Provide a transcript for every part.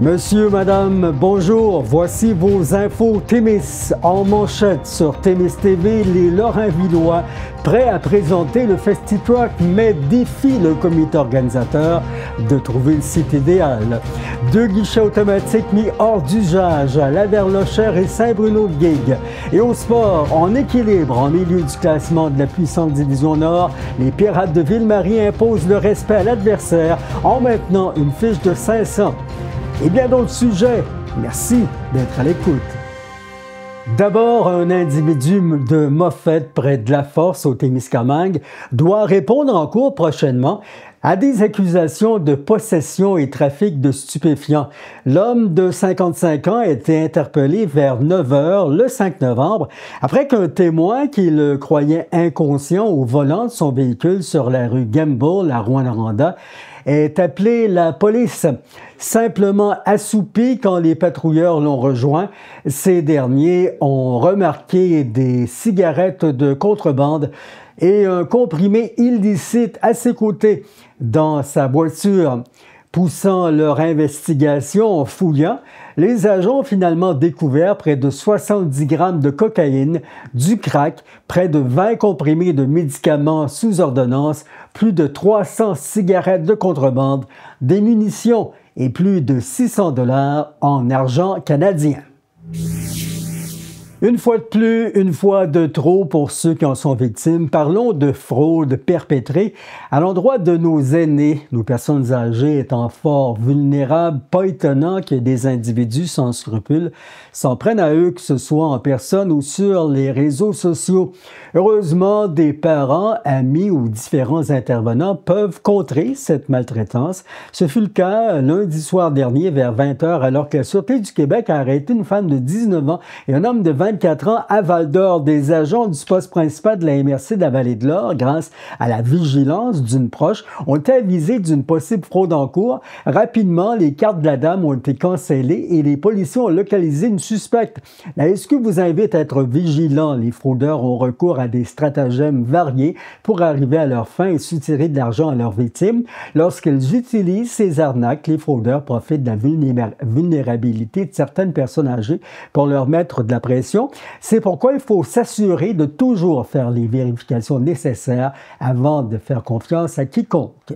Monsieur, madame, bonjour. Voici vos infos Témis en manchette sur Témis TV. Les Lorrains-Villois prêts à présenter le FestiTruck, mais défient le comité organisateur de trouver le site idéal. 2 guichets automatiques mis hors d'usage à Lavernochère et Saint-Bruno-de-Guigue. Et au sport, en équilibre en milieu du classement de la puissante division Nord, les Pirates de Ville-Marie imposent le respect à l'adversaire en maintenant une fiche de 500. Et bien d'autres sujets. Merci d'être à l'écoute. D'abord, un individu de Moffett, près de La Force, au Témiscamingue, doit répondre en cours prochainement à des accusations de possession et trafic de stupéfiants. L'homme de 55 ans a été interpellé vers 9 h le 5 novembre après qu'un témoin qui le croyait inconscient au volant de son véhicule sur la rue Gamble à Rouyn-Noranda ait appelé la police. Simplement assoupi quand les patrouilleurs l'ont rejoint, ces derniers ont remarqué des cigarettes de contrebande et un comprimé illicite à ses côtés dans sa voiture. Poussant leur investigation en fouillant, les agents ont finalement découvert près de 70 grammes de cocaïne, du crack, près de 20 comprimés de médicaments sous ordonnance, plus de 300 cigarettes de contrebande, des munitions et plus de 600 $ en argent canadien. Une fois de plus, une fois de trop pour ceux qui en sont victimes, parlons de fraude perpétrée à l'endroit de nos aînés, nos personnes âgées étant fort vulnérables. Pas étonnant que des individus sans scrupules s'en prennent à eux, que ce soit en personne ou sur les réseaux sociaux. Heureusement, des parents, amis ou différents intervenants peuvent contrer cette maltraitance. Ce fut le cas lundi soir dernier vers 20 h alors que la Sûreté du Québec a arrêté une femme de 19 ans et un homme de 24 ans à Val-d'Or. Des agents du poste principal de la MRC de la Vallée-de-l'Or, grâce à la vigilance d'une proche, ont été avisés d'une possible fraude en cours. Rapidement, les cartes de la dame ont été cancellées et les policiers ont localisé une suspecte. La SQ vous invite à être vigilant. Les fraudeurs ont recours à des stratagèmes variés pour arriver à leur fin et soutirer de l'argent à leurs victimes. Lorsqu'ils utilisent ces arnaques, les fraudeurs profitent de la vulnérabilité de certaines personnes âgées pour leur mettre de la pression. C'est pourquoi il faut s'assurer de toujours faire les vérifications nécessaires avant de faire confiance à quiconque.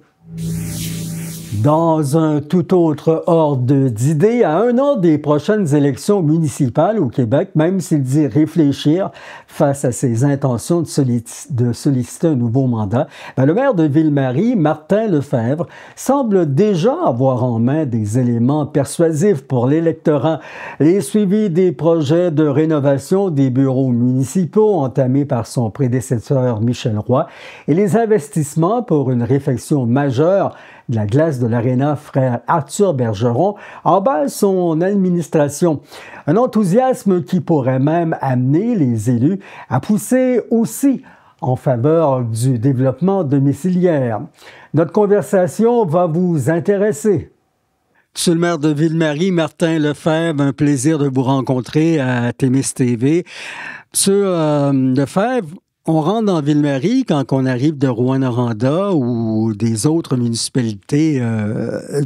Dans un tout autre ordre d'idées, à 1 an des prochaines élections municipales au Québec, même s'il dit réfléchir face à ses intentions de solliciter un nouveau mandat, le maire de Ville-Marie, Martin Lefebvre, semble déjà avoir en main des éléments persuasifs pour l'électorat. Les suivis des projets de rénovation des bureaux municipaux entamés par son prédécesseur Michel Roy et les investissements pour une réfection majeure de la glace de l'Aréna frère Arthur Bergeron emballent son administration. Un enthousiasme qui pourrait même amener les élus à pousser aussi en faveur du développement domiciliaire. Notre conversation va vous intéresser. Monsieur le maire de Ville-Marie, Martin Lefebvre, un plaisir de vous rencontrer à Témis TV. Monsieur Lefebvre, on rentre dans Ville-Marie quand on arrive de Rouyn-Noranda ou des autres municipalités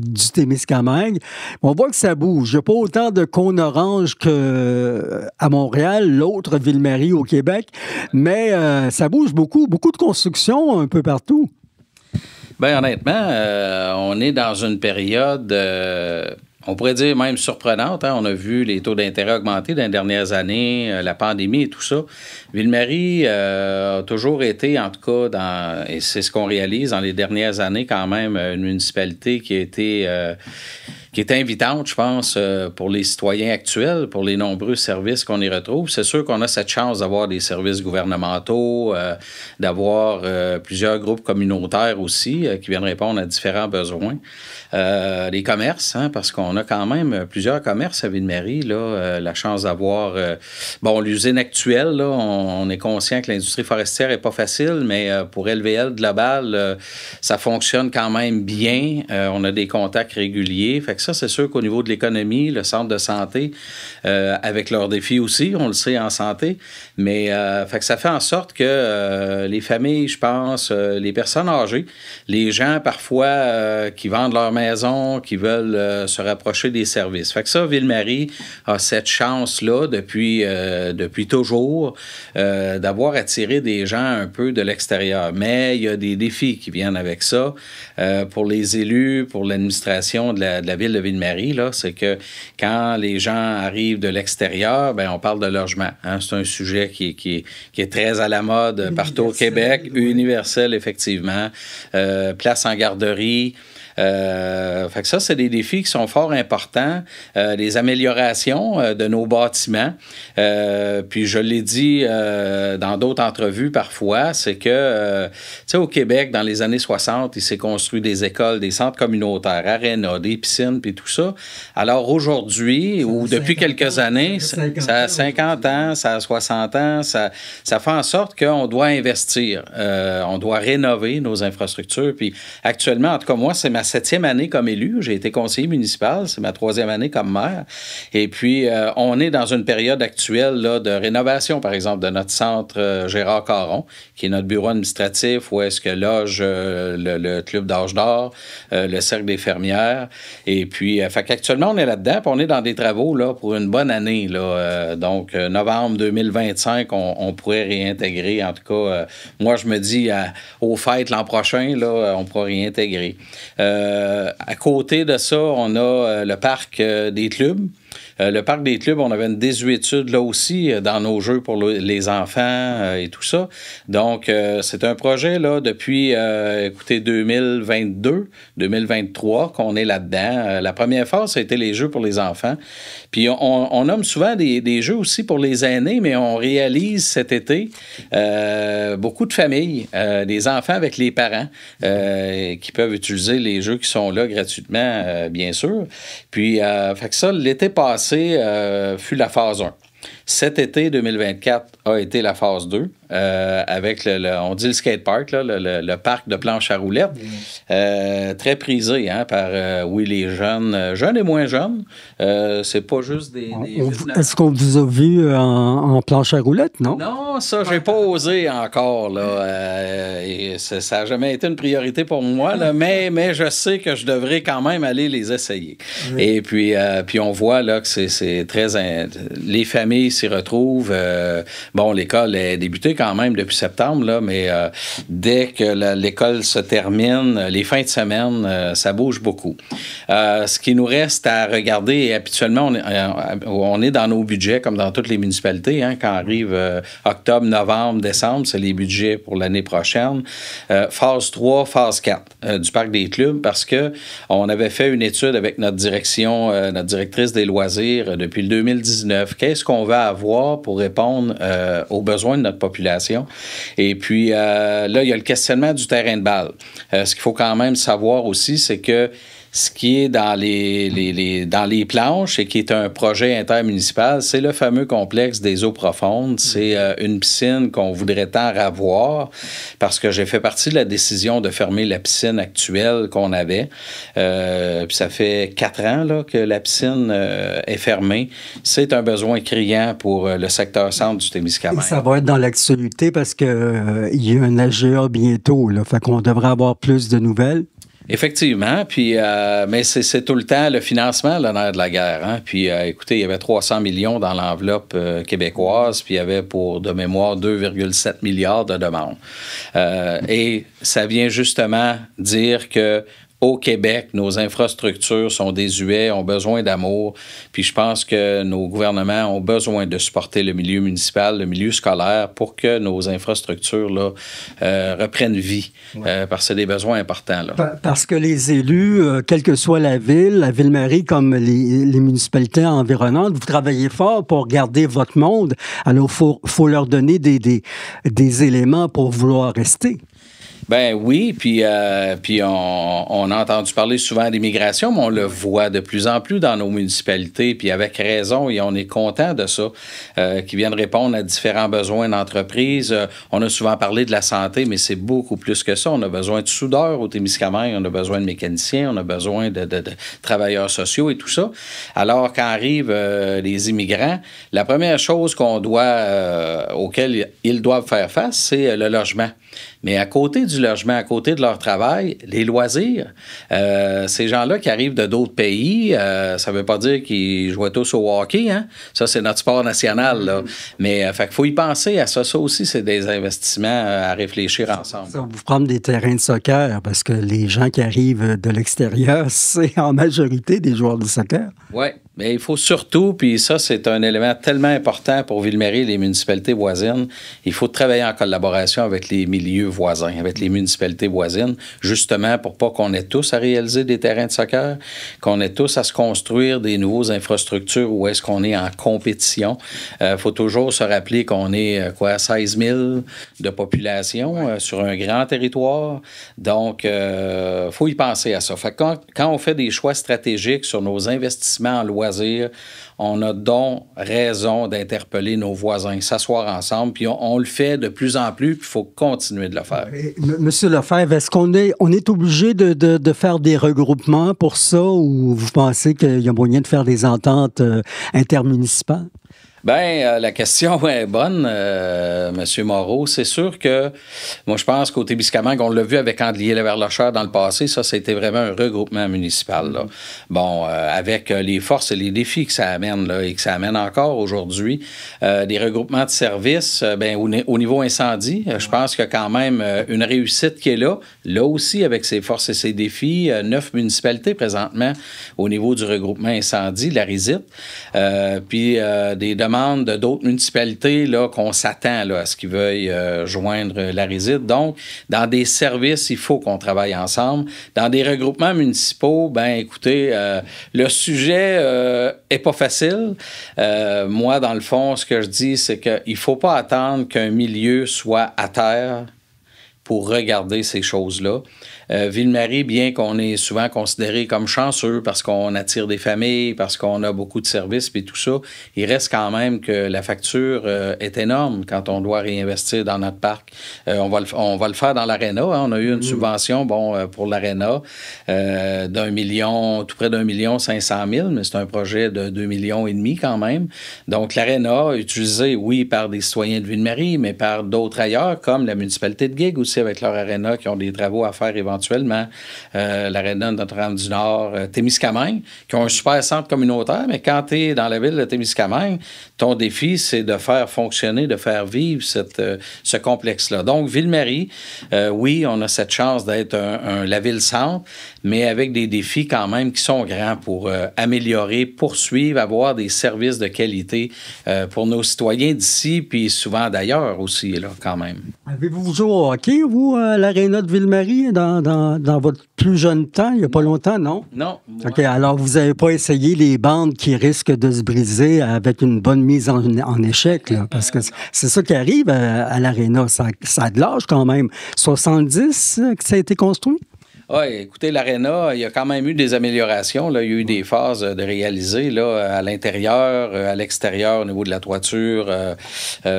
du Témiscamingue. On voit que ça bouge. Il n'y a pas autant de cônes oranges qu'à Montréal, l'autre Ville-Marie au Québec, mais ça bouge beaucoup, beaucoup de construction un peu partout. Bien, honnêtement, on est dans une période... on pourrait dire même surprenante. On a vu les taux d'intérêt augmenter dans les dernières années, la pandémie et tout ça. Ville-Marie a toujours été, en tout cas, et c'est ce qu'on réalise dans les dernières années quand même, une municipalité qui est invitante, je pense, pour les citoyens actuels, pour les nombreux services qu'on y retrouve. C'est sûr qu'on a cette chance d'avoir des services gouvernementaux, d'avoir plusieurs groupes communautaires aussi qui viennent répondre à différents besoins. Les commerces, parce qu'on a quand même plusieurs commerces à Ville-Marie, la chance d'avoir... l'usine actuelle, là, on est conscient que l'industrie forestière n'est pas facile, mais pour LVL Global, ça fonctionne quand même bien. On a des contacts réguliers, fait que ça, c'est sûr qu'au niveau de l'économie, le centre de santé, avec leurs défis aussi, on le sait en santé, mais fait que ça fait en sorte que les familles, je pense, les personnes âgées, les gens parfois qui vendent leur maison, qui veulent se rapprocher des services. Fait que ça, Ville-Marie a cette chance-là depuis toujours d'avoir attiré des gens un peu de l'extérieur. Mais il y a des défis qui viennent avec ça. Pour les élus, pour l'administration de la ville de Ville-Marie, là, c'est que quand les gens arrivent de l'extérieur, ben on parle de logement. Hein? C'est un sujet qui est très à la mode partout au Québec, universel, effectivement. Place en garderie. Fait que ça, c'est des défis qui sont fort importants. Les améliorations de nos bâtiments. Puis je l'ai dit dans d'autres entrevues parfois, c'est que, tu sais, au Québec, dans les années 60, il s'est construit des écoles, des centres communautaires, arénas, des piscines, puis tout ça. Alors aujourd'hui, ou depuis quelques années, ça a 50 ans, ça a 60 ans, ça fait en sorte qu'on doit investir. On doit rénover nos infrastructures. Puis actuellement, en tout cas, moi, c'est ma 7e année comme élu. J'ai été conseiller municipal. C'est ma 3e année comme maire. Et puis, on est dans une période actuelle là, de rénovation, par exemple, de notre centre Gérard Caron, qui est notre bureau administratif, où est-ce que loge le Club d'Âge d'Or, le Cercle des fermières. Et puis, fait qu'actuellement, on est là-dedans, puis on est dans des travaux là, pour une bonne année. Là, donc, novembre 2025, on pourrait réintégrer. En tout cas, moi, je me dis, aux fêtes l'an prochain, là, on pourra réintégrer. À côté de ça, on a le parc des clubs. Le parc des clubs, on avait une désuétude là aussi dans nos jeux pour les enfants et tout ça. Donc, c'est un projet là depuis, écoutez, 2022, 2023 qu'on est là-dedans. La première phase, ça a été les jeux pour les enfants. Puis, on nomme souvent des jeux aussi pour les aînés, mais on réalise cet été beaucoup de familles, des enfants avec les parents qui peuvent utiliser les jeux qui sont là gratuitement, bien sûr. Puis, fait que ça, l'été passé, fut la phase 1. Cet été 2024 a été la phase 2 avec on dit le skatepark, là, le parc de planche à roulettes. Très prisé hein, par, oui, les jeunes et moins jeunes. C'est pas juste des est-ce qu'on vous a vu en planche à roulettes, non? Non, ça, j'ai pas osé encore. Là, et ça n'a jamais été une priorité pour moi, là, mais je sais que je devrais quand même aller les essayer. Oui. Et puis on voit là, que c'est très... les familles s'y retrouvent. Bon, l'école est débutée quand même depuis septembre, là, mais dès que l'école se termine, les fins de semaine, ça bouge beaucoup. Ce qui nous reste à regarder, et habituellement, on est dans nos budgets, comme dans toutes les municipalités, hein, quand arrive octobre, novembre, décembre, c'est les budgets pour l'année prochaine. Phase 3, phase 4 du Parc des clubs, parce que on avait fait une étude avec notre direction, notre directrice des loisirs depuis le 2019. Qu'est-ce qu'on va avoir pour répondre aux besoins de notre population? Et puis, là, il y a le questionnement du terrain de balle. Ce qu'il faut quand même savoir aussi, c'est que ce qui est dans les planches et qui est un projet intermunicipal, c'est le fameux complexe des eaux profondes. C'est une piscine qu'on voudrait tant avoir parce que j'ai fait partie de la décision de fermer la piscine actuelle qu'on avait. Puis ça fait 4 ans là, que la piscine est fermée. C'est un besoin criant pour le secteur centre du Témiscamingue. Ça va être dans l'actualité parce qu'il y a un AGA bientôt. Là, fait qu'on devrait avoir plus de nouvelles. Effectivement, puis mais c'est tout le temps le financement, le nerf de la guerre. Hein? Puis écoutez, il y avait 300 millions dans l'enveloppe québécoise, puis il y avait pour de mémoire 2,7 milliards de demandes. Et ça vient justement dire que au Québec, nos infrastructures sont désuètes, ont besoin d'amour. Puis je pense que nos gouvernements ont besoin de supporter le milieu municipal, le milieu scolaire pour que nos infrastructures là, reprennent vie. Ouais. Parce que c'est des besoins importants. Là. Parce que les élus, quelle que soit la Ville-Marie comme les municipalités environnantes, vous travaillez fort pour garder votre monde. Alors, faut leur donner des éléments pour vouloir rester. Ben oui, puis on a entendu parler souvent d'immigration, mais on le voit de plus en plus dans nos municipalités, puis avec raison, et on est content de ça, qui viennent répondre à différents besoins d'entreprises. On a souvent parlé de la santé, mais c'est beaucoup plus que ça. On a besoin de soudeurs au Témiscamingue, on a besoin de mécaniciens, on a besoin de travailleurs sociaux et tout ça. Alors, quand arrivent les immigrants, la première chose auquel ils doivent faire face, c'est le logement. Mais à côté du logement, à côté de leur travail, les loisirs, ces gens-là qui arrivent de d'autres pays, ça ne veut pas dire qu'ils jouent tous au hockey, hein? Ça, c'est notre sport national, là. Mais il faut y penser à ça. Ça aussi, c'est des investissements à réfléchir ensemble. Ça vous prendre des terrains de soccer, parce que les gens qui arrivent de l'extérieur, c'est en majorité des joueurs de soccer. Oui. Mais il faut surtout, puis ça, c'est un élément tellement important pour Ville-Marie et les municipalités voisines, il faut travailler en collaboration avec les milieux voisins, avec les municipalités voisines, justement pour pas qu'on ait tous à réaliser des terrains de soccer, qu'on ait tous à se construire des nouveaux infrastructures où est-ce qu'on est en compétition. Il faut toujours se rappeler qu'on est, 16 000 de population sur un grand territoire. Donc, faut y penser à ça. Fait que quand on fait des choix stratégiques sur nos investissements en loisirs, on a donc raison d'interpeller nos voisins, s'asseoir ensemble, puis on le fait de plus en plus, puis il faut continuer de le faire. Monsieur Lefebvre, est-ce qu'on est obligé de faire des regroupements pour ça, ou vous pensez qu'il y a moyen de faire des ententes intermunicipales? Bien, la question est bonne, M. Moreau. C'est sûr que, moi, je pense qu'au Témiscamingue, on l'a vu avec Andelier-Leverlochère dans le passé, ça a été vraiment un regroupement municipal, là. Bon, avec les forces et les défis que ça amène, là, et que ça amène encore aujourd'hui, des regroupements de services, au niveau incendie, je pense qu'il y a quand même une réussite qui est là. Là aussi, avec ses forces et ses défis, 9 municipalités présentement au niveau du regroupement incendie, la RISIT, puis des demandes de d'autres municipalités là, qu'on s'attend là, à ce qu'ils veuillent joindre la RISIT. Donc, dans des services, il faut qu'on travaille ensemble. Dans des regroupements municipaux, écoutez, le sujet est pas facile. Moi, dans le fond, ce que je dis, c'est qu'il ne faut pas attendre qu'un milieu soit à terre pour regarder ces choses-là. Ville-Marie, bien qu'on est souvent considéré comme chanceux parce qu'on attire des familles, parce qu'on a beaucoup de services et tout ça, il reste quand même que la facture est énorme quand on doit réinvestir dans notre parc. On va le faire dans l'aréna. Hein. On a eu une subvention pour l'aréna d'1 million, tout près d'1,5 million, mais c'est un projet de 2,5 millions quand même. Donc, l'aréna, utilisé, oui, par des citoyens de Ville-Marie, mais par d'autres ailleurs, comme la municipalité de Guigues aussi, avec leur aréna, qui ont des travaux à faire éventuellement, l'aréna de Notre-Dame-du-Nord, Témiscamingue, qui ont un super centre communautaire, mais quand tu es dans la ville de Témiscamingue, ton défi, c'est de faire fonctionner, de faire vivre ce complexe-là. Donc, Ville-Marie, oui, on a cette chance d'être la ville-centre, mais avec des défis quand même qui sont grands pour améliorer, poursuivre, avoir des services de qualité pour nos citoyens d'ici, puis souvent d'ailleurs aussi, là, quand même. Avez-vous joué au hockey, vous, à l'aréna de Ville-Marie, dans votre plus jeune temps, il n'y a pas longtemps, non? Non. OK, alors vous n'avez pas essayé les bandes qui risquent de se briser avec une bonne mise en échec, là, parce que c'est ça qui arrive à l'aréna. Ça a de l'âge quand même. 70 que ça a été construit? Oui, écoutez, l'aréna, il y a quand même eu des améliorations. Là. Il y a eu des phases de réaliser là, à l'intérieur, à l'extérieur, au niveau de la toiture,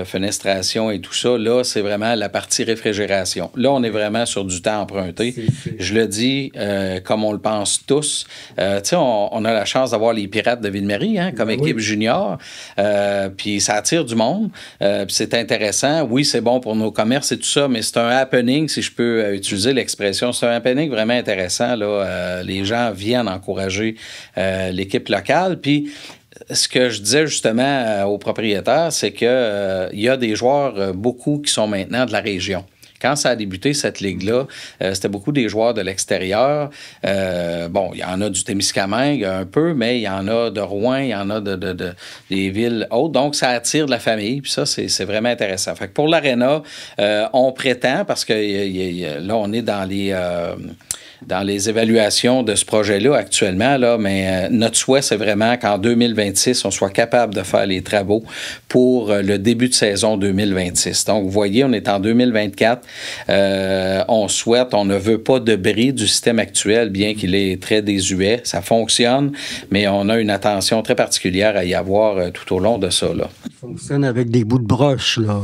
fenestration et tout ça. Là, c'est vraiment la partie réfrigération. Là, on est vraiment sur du temps emprunté. Je le dis comme on le pense tous. Tu sais, on a la chance d'avoir les Pirates de Ville-Marie comme équipe junior. Puis ça attire du monde. Puis c'est intéressant. Oui, c'est bon pour nos commerces et tout ça, mais c'est un happening, si je peux utiliser l'expression. C'est un happening vraiment intéressant. Là. Les gens viennent encourager l'équipe locale. Puis, ce que je disais justement aux propriétaires, c'est qu'il y a des joueurs, beaucoup, qui sont maintenant de la région. Quand ça a débuté, cette ligue-là, c'était beaucoup des joueurs de l'extérieur. Bon, il y en a du Témiscamingue un peu, mais il y en a de Rouen, il y en a des villes autres. Donc, ça attire de la famille. Puis ça, c'est vraiment intéressant. Fait que pour l'aréna, on prétend, parce que là, on est dans dans les évaluations de ce projet-là actuellement, là, mais notre souhait, c'est vraiment qu'en 2026, on soit capable de faire les travaux pour le début de saison 2026. Donc, vous voyez, on est en 2024. On ne veut pas de bris du système actuel, bien qu'il est très désuet. Ça fonctionne, mais on a une attention très particulière à y avoir tout au long de ça, là. Ça fonctionne avec des bouts de broche, là.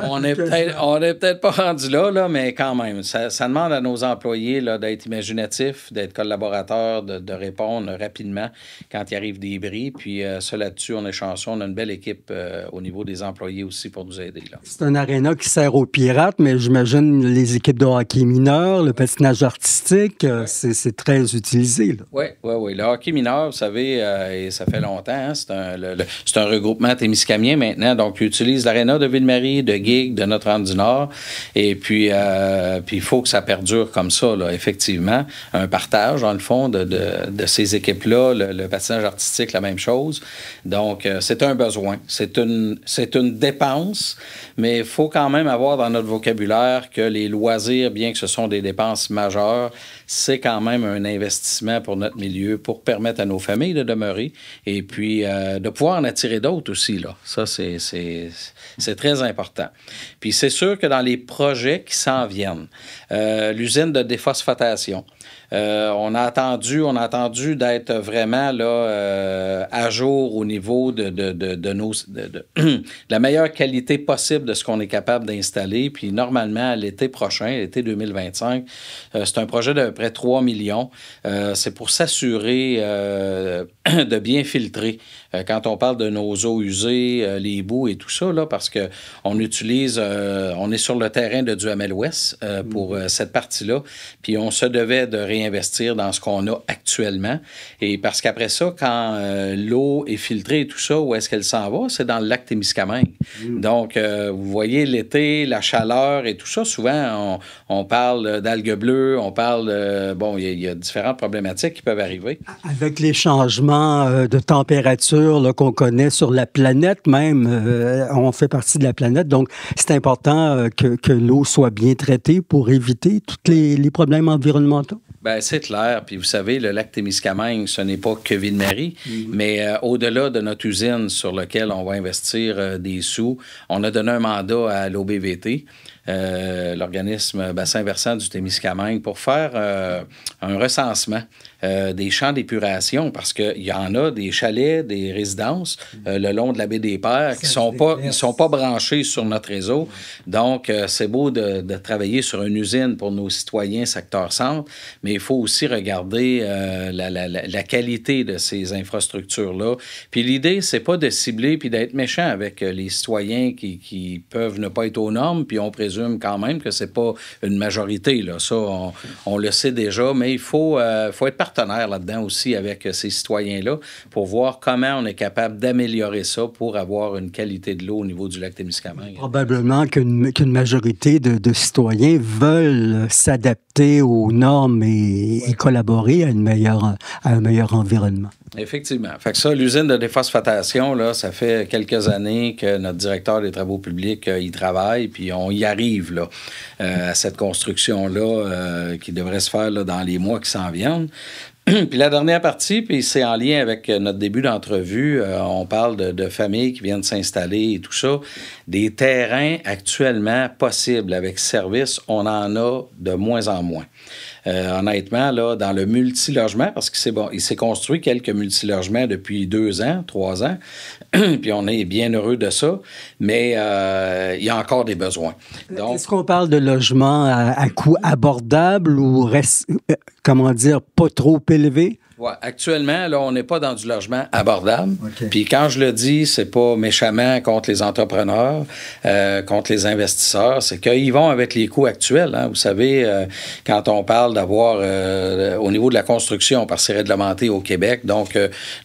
On n'est peut-être pas rendu là, mais quand même, ça demande à nos employés là, d'être imaginatifs, d'être collaborateurs, de répondre rapidement quand il arrive des bris. Puis ça, là-dessus, on est chanceux. On a une belle équipe au niveau des employés aussi pour nous aider, là. C'est un aréna qui sert aux pirates, mais j'imagine les équipes de hockey mineur, le patinage artistique, c'est très utilisé, là. Oui. Le hockey mineur, vous savez, et ça fait longtemps, hein, c'est un regroupement témiscamien maintenant, donc ils utilisent l'aréna de Ville-Marie, de Guigues, de Notre-Dame-du-Nord. Et puis, il faut que ça perdure comme ça, là, effectivement. Un partage, dans le fond, de ces équipes-là. Le patinage artistique, la même chose. Donc, c'est un besoin. C'est une dépense, mais il faut quand même avoir dans notre vocabulaire que les loisirs, bien que ce sont des dépenses majeures, c'est quand même un investissement pour notre milieu, pour permettre à nos familles de demeurer et puis de pouvoir en attirer d'autres aussi, là. Ça, c'est très important. Puis c'est sûr que dans les projets qui s'en viennent, l'usine de déphosphatation, on a attendu d'être vraiment là, à jour au niveau de la meilleure qualité possible de ce qu'on est capable d'installer. Puis normalement, à l'été prochain, l'été 2025, c'est un projet d'à peu près 3 millions. C'est pour s'assurer de bien filtrer quand on parle de nos eaux usées, les boues et tout ça, là, parce que on est sur le terrain de Duhamel-Ouest pour cette partie-là, puis on se devait de réinvestir dans ce qu'on a actuellement. Et parce qu'après ça, quand l'eau est filtrée et tout ça, où est-ce qu'elle s'en va? C'est dans le lac Témiscamingue. Donc, vous voyez, l'été, la chaleur et tout ça, souvent, on parle d'algues bleues, on parle il y a différentes problématiques qui peuvent arriver. Avec les changements de température là, qu'on connaît sur la planète même, on fait partie de la planète, donc c'est important que l'eau soit bien traitée pour éviter tous les problèmes environnementaux. Bien, c'est clair. Puis vous savez, le lac Témiscamingue, ce n'est pas que Ville-Marie, mais au-delà de notre usine sur laquelle on va investir des sous, on a donné un mandat à l'OBVT, l'organisme bassin versant du Témiscamingue, pour faire un recensement des champs d'épuration, parce qu'il y en a des chalets, des résidences le long de la baie des Pères qui sont pas branchés sur notre réseau. Donc, c'est beau de travailler sur une usine pour nos citoyens secteur centre, mais il faut aussi regarder la qualité de ces infrastructures-là. Puis l'idée, c'est pas de cibler puis d'être méchant avec les citoyens qui peuvent ne pas être aux normes, puis on présume quand même que c'est pas une majorité, là. Ça, on le sait déjà, mais il faut être partenaire là-dedans aussi avec ces citoyens-là pour voir comment on est capable d'améliorer ça pour avoir une qualité de l'eau au niveau du lac Témiscamingue. Probablement qu'une majorité de citoyens veulent s'adapter aux normes et collaborer à un meilleur environnement. Effectivement. Fait que ça, l'usine de déphosphatation, là, ça fait quelques années que notre directeur des travaux publics y travaille, puis on y arrive là, à cette construction-là qui devrait se faire là, dans les mois qui s'en viennent. Puis la dernière partie, puis c'est en lien avec notre début d'entrevue, on parle de familles qui viennent s'installer et tout ça. Des terrains actuellement possibles avec service, on en a de moins en moins. Honnêtement, là, dans le multilogement, parce qu'il s'est construit quelques multilogements depuis 2 ans, 3 ans, puis on est bien heureux de ça, mais il y a encore des besoins. Donc, est-ce qu'on parle de logements à coût abordable ou, pas trop élevé? Ouais, actuellement, là, on n'est pas dans du logement abordable. Okay. Puis quand je le dis, c'est pas méchamment contre les entrepreneurs, contre les investisseurs, c'est qu'ils vont avec les coûts actuels. Hein. Vous savez, quand on parle d'avoir au niveau de la construction, parce que c'est réglementé au Québec, donc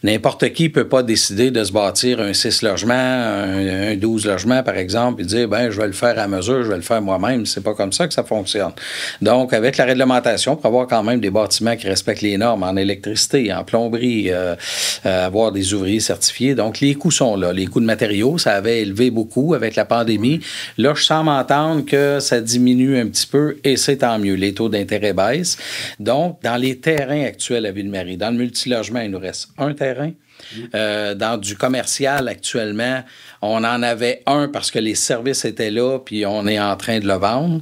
n'importe qui peut pas décider de se bâtir un 6 logements, un 12 logements, par exemple, et dire, je vais le faire à mesure, je vais le faire moi-même. C'est pas comme ça que ça fonctionne. Donc, avec la réglementation, pour avoir quand même des bâtiments qui respectent les normes en électricité, électricité, en plomberie, avoir des ouvriers certifiés. Donc, les coûts sont là. Les coûts de matériaux, ça avait élevé beaucoup avec la pandémie. Là, je sens m'entendre que ça diminue un petit peu et c'est tant mieux. Les taux d'intérêt baissent. Donc, dans les terrains actuels à Ville-Marie, dans le multilogement, il nous reste un terrain. Dans du commercial, actuellement, on en avait un parce que les services étaient là, puis on est en train de le vendre.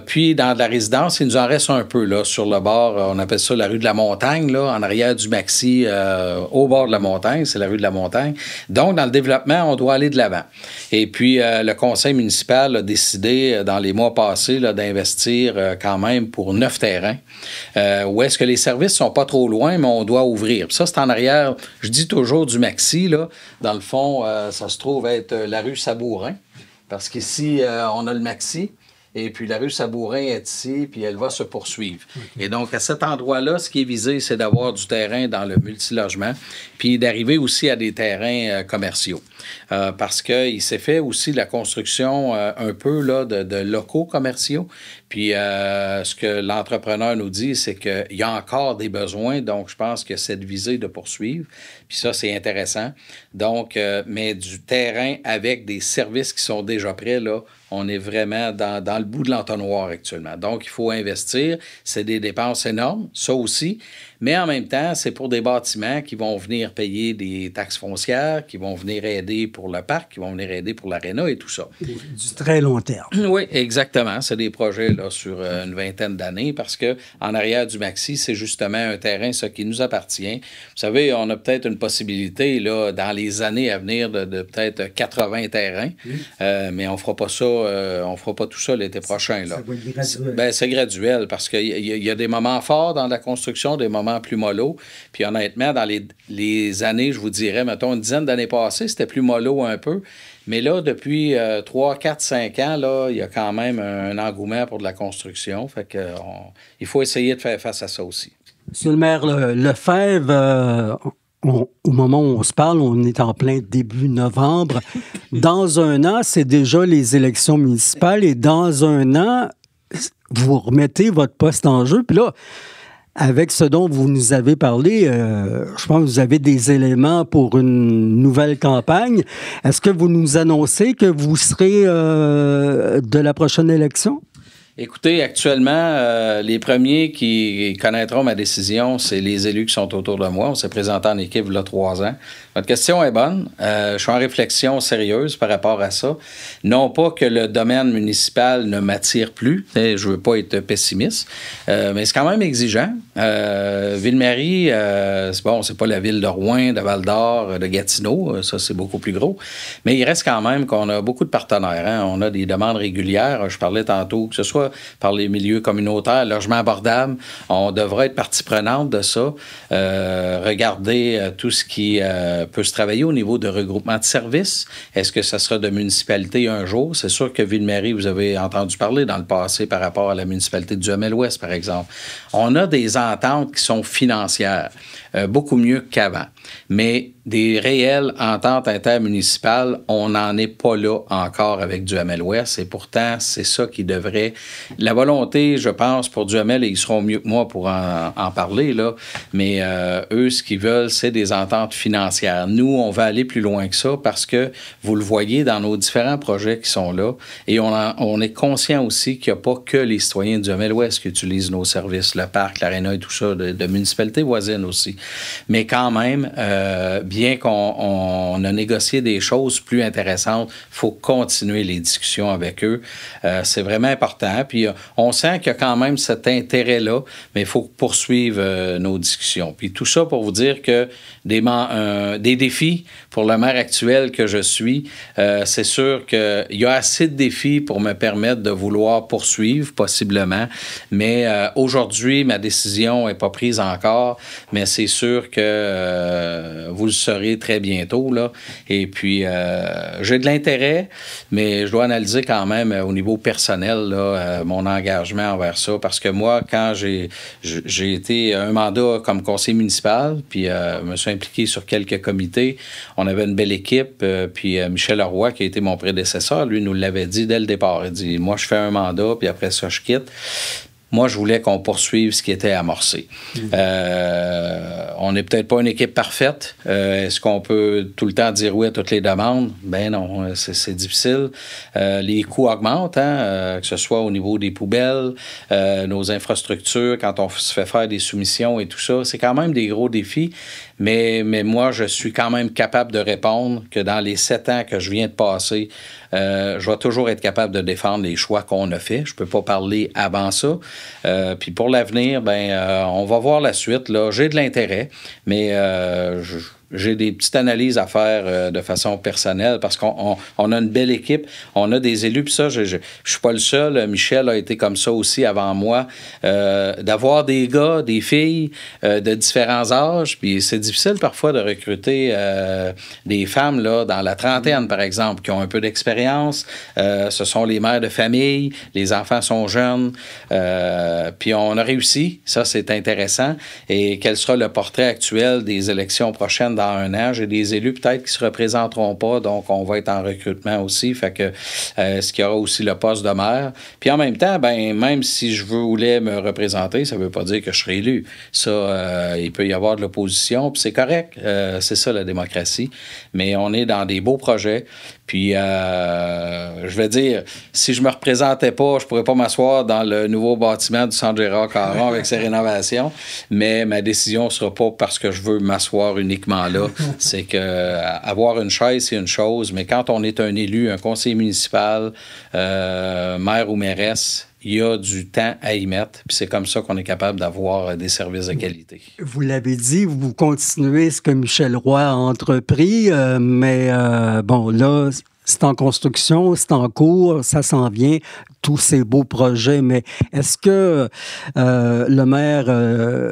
Puis, dans de la résidence, il nous en reste un peu, là, sur le bord, on appelle ça la rue de la Montagne, là, en arrière du Maxi, au bord de la montagne, c'est la rue de la Montagne. Donc, dans le développement, on doit aller de l'avant. Et puis, le conseil municipal a décidé, dans les mois passés, là, d'investir quand même pour 9 terrains, où est-ce que les services sont pas trop loin, mais on doit ouvrir. Puis ça, c'est en arrière, je dis toujours du Maxi, là. Dans le fond, ça se trouve être la rue Sabourin, parce qu'ici, on a le Maxi, et puis la rue Sabourin est ici, puis elle va se poursuivre. Okay. Et donc, à cet endroit-là, ce qui est visé, c'est d'avoir du terrain dans le multilogement, puis d'arriver aussi à des terrains commerciaux. Parce qu'il s'est fait aussi de la construction un peu là, de locaux commerciaux. Puis ce que l'entrepreneur nous dit, c'est qu'il y a encore des besoins, donc je pense que c'est de viser de poursuivre. Puis ça, c'est intéressant. Donc, mais du terrain avec des services qui sont déjà prêts, là, on est vraiment dans le bout de l'entonnoir actuellement. Donc, il faut investir. C'est des dépenses énormes, ça aussi. Mais en même temps, c'est pour des bâtiments qui vont venir payer des taxes foncières, qui vont venir aider pour le parc, qui vont venir aider pour l'aréna et tout ça. Du très long terme. Oui, exactement. C'est des projets là, sur une vingtaine d'années parce que en arrière du Maxi, c'est justement un terrain, ça, qui nous appartient. Vous savez, on a peut-être une possibilité là, dans les années à venir de peut-être 80 terrains, mais on ne fera pas ça, on fera pas tout ça l'été prochain. Là. Ça va être graduel. Ben, c'est graduel parce qu'il y a des moments forts dans la construction, des moments plus mollo. Puis honnêtement, dans les années, je vous dirais, mettons une dizaine d'années passées, c'était plus mollo un peu. Mais là, depuis 3, 4, 5 ans, là, il y a quand même un engouement pour de la construction. Fait que il faut essayer de faire face à ça aussi. Monsieur le maire Lefebvre, au moment où on se parle, on est en plein début novembre. Dans un an, c'est déjà les élections municipales et dans un an, vous remettez votre poste en jeu. Puis là, avec ce dont vous nous avez parlé, je pense que vous avez des éléments pour une nouvelle campagne. Est-ce que vous nous annoncez que vous serez de la prochaine élection? Écoutez, actuellement, les premiers qui connaîtront ma décision, c'est les élus qui sont autour de moi. On s'est présenté en équipe il y a 3 ans. Votre question est bonne. Je suis en réflexion sérieuse par rapport à ça. Non pas que le domaine municipal ne m'attire plus. Je ne veux pas être pessimiste, mais c'est quand même exigeant. Ville-Marie, c'est pas la ville de Rouyn, de Val-d'Or, de Gatineau. Ça, c'est beaucoup plus gros. Mais il reste quand même qu'on a beaucoup de partenaires. Hein? On a des demandes régulières. Je parlais tantôt que ce soit par les milieux communautaires, logement abordable. On devrait être partie prenante de ça. Regarder tout ce qui peut se travailler au niveau de regroupement de services. Est-ce que ça sera de municipalité un jour? C'est sûr que Ville-Marie, vous avez entendu parler dans le passé par rapport à la municipalité du Duhamel-Ouest, par exemple. On a des ententes qui sont financières, beaucoup mieux qu'avant. Mais des réelles ententes intermunicipales, on n'en est pas là encore avec Duhamel-Ouest. Et pourtant, c'est ça qui devrait... La volonté, je pense, pour Duhamel, et ils seront mieux que moi pour en parler, là, mais eux, ce qu'ils veulent, c'est des ententes financières. Nous, on va aller plus loin que ça parce que, vous le voyez dans nos différents projets qui sont là, et on est conscient aussi qu'il n'y a pas que les citoyens du Duhamel-Ouest qui utilisent nos services, le parc, l'aréna et tout ça, de municipalités voisines aussi. Mais quand même, bien qu'on a négocié des choses plus intéressantes, il faut continuer les discussions avec eux. C'est vraiment important. Puis on sent qu'il y a quand même cet intérêt-là, mais il faut poursuivre nos discussions. Puis tout ça pour vous dire que des défis pour le maire actuel que je suis, c'est sûr qu'il y a assez de défis pour me permettre de vouloir poursuivre, possiblement. Mais aujourd'hui, ma décision n'est pas prise encore, mais c'est sûr que vous le saurez très bientôt, là. Et puis, j'ai de l'intérêt, mais je dois analyser quand même au niveau personnel, là, mon engagement envers ça. Parce que moi, quand j'ai été un mandat comme conseiller municipal, puis je me suis impliqué sur quelques comités, on avait une belle équipe, puis Michel Leroy, qui a été mon prédécesseur, lui nous l'avait dit dès le départ. Il dit, moi, je fais un mandat, puis après ça, je quitte. Moi, je voulais qu'on poursuive ce qui était amorcé. On n'est peut-être pas une équipe parfaite. Est-ce qu'on peut tout le temps dire oui à toutes les demandes? Ben non, c'est difficile. Les coûts augmentent, que ce soit au niveau des poubelles, nos infrastructures, quand on se fait faire des soumissions et tout ça. C'est quand même des gros défis. Mais moi, je suis quand même capable de répondre que dans les 7 ans que je viens de passer, je vais toujours être capable de défendre les choix qu'on a faits. Je ne peux pas parler avant ça. Puis pour l'avenir, on va voir la suite. Là. J'ai de l'intérêt, mais j'ai des petites analyses à faire de façon personnelle parce qu'on a une belle équipe, on a des élus, puis ça, je suis pas le seul. Michel a été comme ça aussi avant moi, d'avoir des gars, des filles de différents âges, puis c'est difficile parfois de recruter des femmes là, dans la trentaine, par exemple, qui ont un peu d'expérience. Ce sont les mères de famille, les enfants sont jeunes, puis on a réussi, ça c'est intéressant. Et quel sera le portrait actuel des élections prochaines dans un an? J'ai des élus peut-être qui ne se représenteront pas, donc on va être en recrutement aussi. Fait que est-ce qu'il y aura aussi le poste de maire? Puis en même temps, même si je voulais me représenter, ça ne veut pas dire que je serai élu. Ça, il peut y avoir de l'opposition, puis c'est correct. C'est ça la démocratie. Mais on est dans des beaux projets. Puis, je vais dire, si je me représentais pas, je pourrais pas m'asseoir dans le nouveau bâtiment du Centre Gérard-Caron avec ses rénovations, mais ma décision sera pas parce que je veux m'asseoir uniquement là. C'est que avoir une chaise, c'est une chose, mais quand on est un élu, un conseiller municipal, maire ou mairesse, il y a du temps à y mettre, puis c'est comme ça qu'on est capable d'avoir des services de qualité. Vous l'avez dit, vous continuez ce que Michel Roy a entrepris, mais bon, là, c'est en construction, c'est en cours, ça s'en vient, tous ces beaux projets, mais est-ce que le maire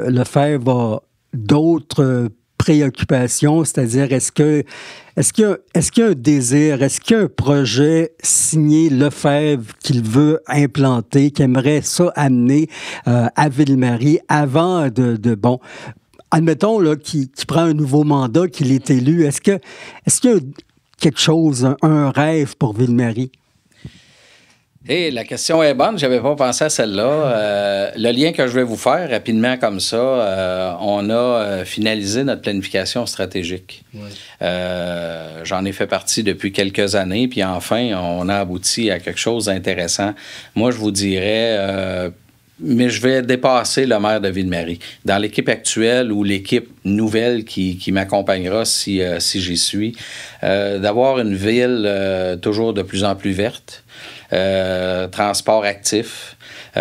Lefebvre a d'autres préoccupations, c'est-à-dire est-ce qu'il y a un désir, est-ce qu'il y a un projet signé Lefebvre qu'il veut implanter, qu'il aimerait ça amener à Ville-Marie avant bon, admettons là, qu'il prend un nouveau mandat, qu'il est élu, est-ce qu'il y a quelque chose, un rêve pour Ville-Marie? Hey, la question est bonne, j'avais pas pensé à celle-là. Le lien que je vais vous faire rapidement comme ça, on a finalisé notre planification stratégique. Oui. J'en ai fait partie depuis quelques années, puis enfin, on a abouti à quelque chose d'intéressant. Moi, je vous dirais... mais je vais dépasser le maire de Ville-Marie. Dans l'équipe actuelle ou l'équipe nouvelle qui m'accompagnera si j'y suis, d'avoir une ville toujours de plus en plus verte, transport actif.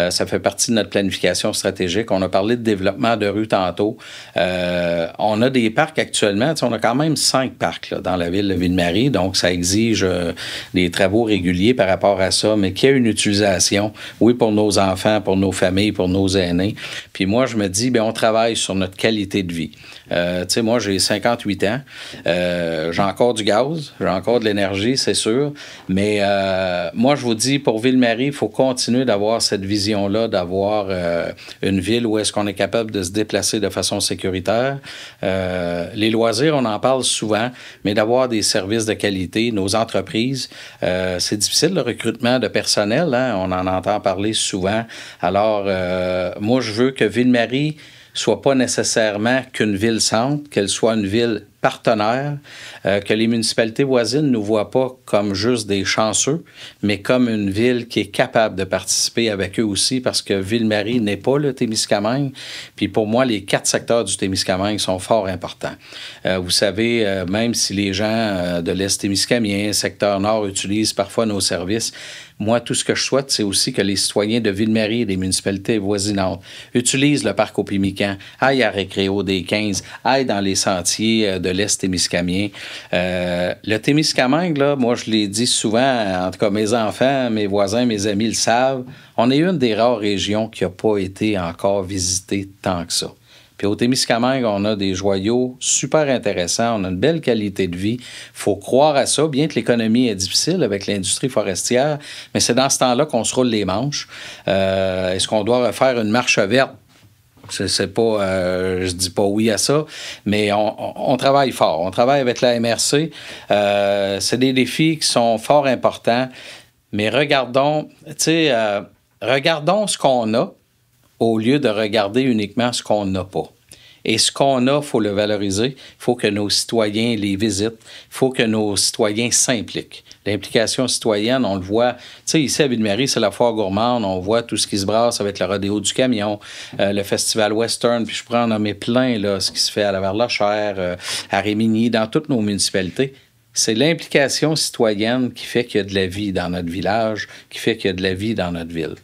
Ça fait partie de notre planification stratégique. On a parlé de développement de rue tantôt. On a des parcs actuellement. On a quand même 5 parcs là, dans la ville de Ville-Marie. Donc, ça exige des travaux réguliers par rapport à ça, mais qu'il y ait une utilisation, oui, pour nos enfants, pour nos familles, pour nos aînés. Puis moi, je me dis, on travaille sur notre qualité de vie. Moi, j'ai 58 ans. J'ai encore du gaz, j'ai encore de l'énergie, c'est sûr. Mais moi, je vous dis, pour Ville-Marie, il faut continuer d'avoir cette vision-là, d'avoir une ville où est-ce qu'on est capable de se déplacer de façon sécuritaire. Les loisirs, on en parle souvent, mais d'avoir des services de qualité, nos entreprises, c'est difficile le recrutement de personnel, on en entend parler souvent. Alors, moi, je veux que Ville-Marie soit pas nécessairement qu'une ville-centre, qu'elle soit une ville partenaire, que les municipalités voisines ne nous voient pas comme juste des chanceux, mais comme une ville qui est capable de participer avec eux aussi, parce que Ville-Marie n'est pas le Témiscamingue. Puis pour moi, les 4 secteurs du Témiscamingue sont fort importants. Vous savez, même si les gens de l'Est témiscamien, secteur nord, utilisent parfois nos services, moi, tout ce que je souhaite, c'est aussi que les citoyens de Ville-Marie et des municipalités voisinantes utilisent le parc au Pimican, aillent à Récréo des 15, aillent dans les sentiers de l'Est témiscamien. Le Témiscamingue, là, moi, je l'ai dit souvent, en tout cas, mes enfants, mes voisins, mes amis le savent, on est une des rares régions qui n'a pas été encore visitée tant que ça. Puis au Témiscamingue, on a des joyaux super intéressants, on a une belle qualité de vie. Il faut croire à ça, bien que l'économie est difficile avec l'industrie forestière, mais c'est dans ce temps-là qu'on se roule les manches. Est-ce qu'on doit refaire une marche verte? C'est pas, je dis pas oui à ça, mais on travaille fort. On travaille avec la MRC. C'est des défis qui sont fort importants, mais regardons ce qu'on a, au lieu de regarder uniquement ce qu'on n'a pas. Et ce qu'on a, il faut le valoriser. Il faut que nos citoyens les visitent. Il faut que nos citoyens s'impliquent. L'implication citoyenne, on le voit. Tu sais, ici à Ville-Marie, c'est la foire gourmande. On voit tout ce qui se brasse avec le rodéo du camion, le festival western, puis je pourrais en nommer plein, là, ce qui se fait à Laverre-la-Chaire, à Rémigny, dans toutes nos municipalités. C'est l'implication citoyenne qui fait qu'il y a de la vie dans notre village, qui fait qu'il y a de la vie dans notre ville.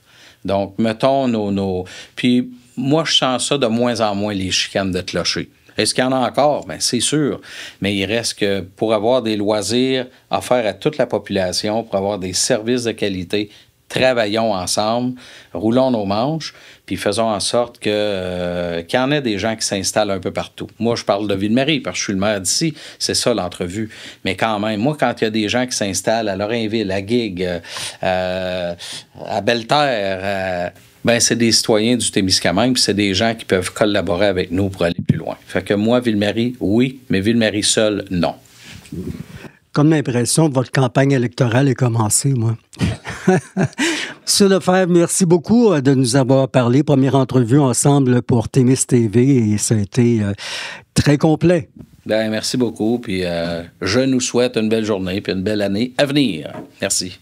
Donc, mettons Puis moi, je sens ça de moins en moins, les chicanes de clochers. Est-ce qu'il y en a encore? Bien, c'est sûr. Mais il reste que pour avoir des loisirs offerts à toute la population, pour avoir des services de qualité, travaillons ensemble, roulons nos manches, puis faisons en sorte qu'il y en ait des gens qui s'installent un peu partout. Moi, je parle de Ville-Marie, parce que je suis le maire d'ici, c'est ça l'entrevue. Mais quand même, moi, quand il y a des gens qui s'installent à Lorrainville, à Guigues, à Belle-Terre, ben c'est des citoyens du Témiscamingue, puis c'est des gens qui peuvent collaborer avec nous pour aller plus loin. Fait que moi, Ville-Marie, oui, mais Ville-Marie seule, non. Comme l'impression que votre campagne électorale est commencée, moi. M. Lefebvre, merci beaucoup de nous avoir parlé. Première entrevue ensemble pour Témis TV et ça a été très complet. Bien, merci beaucoup. Puis je nous souhaite une belle journée puis une belle année à venir. Merci.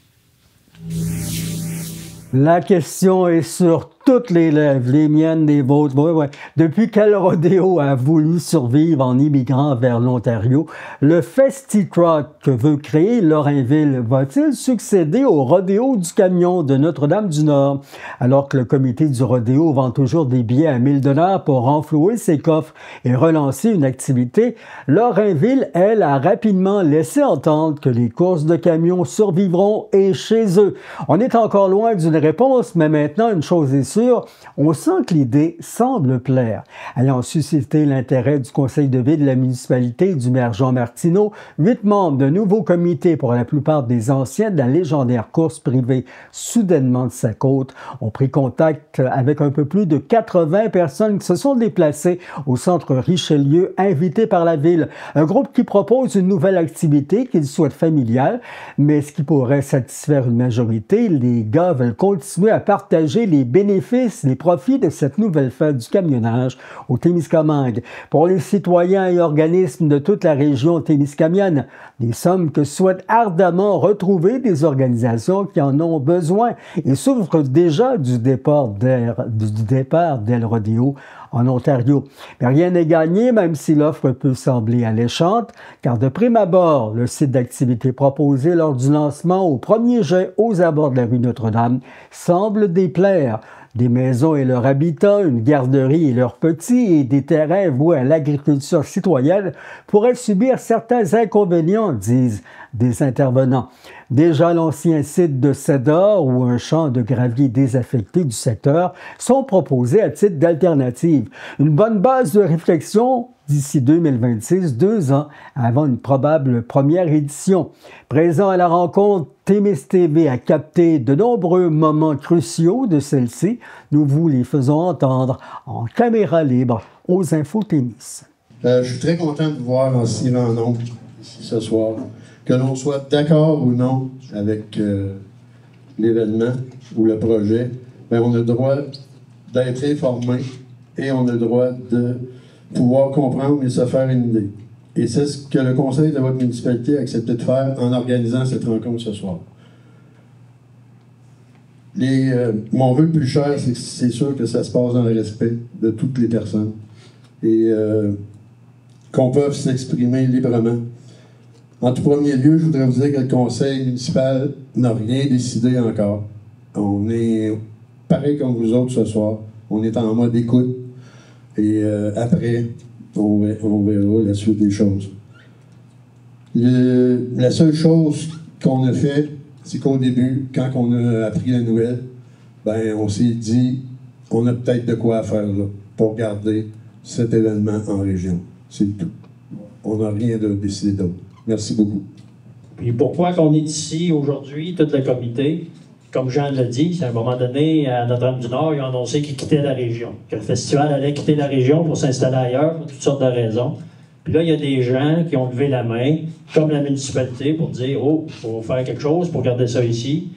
La question est sur toutes les lèvres, les miennes, les vôtres. Ouais. Depuis quel rodéo a voulu survivre en immigrant vers l'Ontario? Le Festi-Trot que veut créer Lorrainville va-t-il succéder au rodéo du camion de Notre-Dame-du-Nord? Alors que le comité du rodéo vend toujours des billets à 1000 $ pour renflouer ses coffres et relancer une activité, Lorrainville, elle, a rapidement laissé entendre que les courses de camions survivront et chez eux. On est encore loin d'une réponse, mais maintenant, une chose est sûre, on sent que l'idée semble plaire. Ayant suscité l'intérêt du conseil de ville de la municipalité et du maire Jean Martineau, 8 membres d'un nouveau comité, pour la plupart des anciens de la légendaire course privée soudainement de sa côte, ont pris contact avec un peu plus de 80 personnes qui se sont déplacées au centre Richelieu, invitées par la ville. Un groupe qui propose une nouvelle activité qu'ils souhaitent familiale, mais ce qui pourrait satisfaire une majorité, les gars veulent continuer à partager les bénéfices, les profits de cette nouvelle fête du camionnage au Témiscamingue. Pour les citoyens et organismes de toute la région témiscamienne, des sommes que souhaitent ardemment retrouver des organisations qui en ont besoin et souffrent déjà du départ d'El Rodeo en Ontario. Mais rien n'est gagné, même si l'offre peut sembler alléchante, car de prime abord, le site d'activité proposé lors du lancement au premier jet aux abords de la rue Notre-Dame semble déplaire. Des maisons et leur habitat, une garderie et leurs petits et des terrains voués à l'agriculture citoyenne pourraient subir certains inconvénients, disent des intervenants. Déjà, l'ancien site de Cédar ou un champ de gravier désaffecté du secteur sont proposés à titre d'alternative. Une bonne base de réflexion d'ici 2026, 2 ans avant une probable première édition. Présent à la rencontre, Témis TV a capté de nombreux moments cruciaux de celle-ci. Nous vous les faisons entendre en caméra libre aux Infos Témis. Je suis très content de vous voir en si grand nombre ici ce soir. Que l'on soit d'accord ou non avec l'événement ou le projet, bien, on a le droit d'être informé et on a le droit de pouvoir comprendre et se faire une idée. Et c'est ce que le conseil de votre municipalité a accepté de faire en organisant cette rencontre ce soir. Mon vœu le plus cher, c'est sûr que ça se passe dans le respect de toutes les personnes et qu'on peut s'exprimer librement. En tout premier lieu, je voudrais vous dire que le conseil municipal n'a rien décidé encore. On est pareil comme vous autres ce soir. On est en mode écoute. Et après, on verra la suite des choses. La seule chose qu'on a fait, c'est qu'au début, quand on a appris la nouvelle, ben, on s'est dit, on a peut-être de quoi faire là, pour garder cet événement en région. C'est tout. On n'a rien de décidé d'autre. Merci beaucoup. Puis pourquoi qu'on est ici aujourd'hui, tout le comité? Comme Jean l'a dit, à un moment donné, à Notre-Dame-du-Nord, ils ont annoncé qu'ils quittaient la région, que le festival allait quitter la région pour s'installer ailleurs, pour toutes sortes de raisons. Puis là, il y a des gens qui ont levé la main, comme la municipalité, pour dire « Oh, il faut faire quelque chose pour garder ça ici. »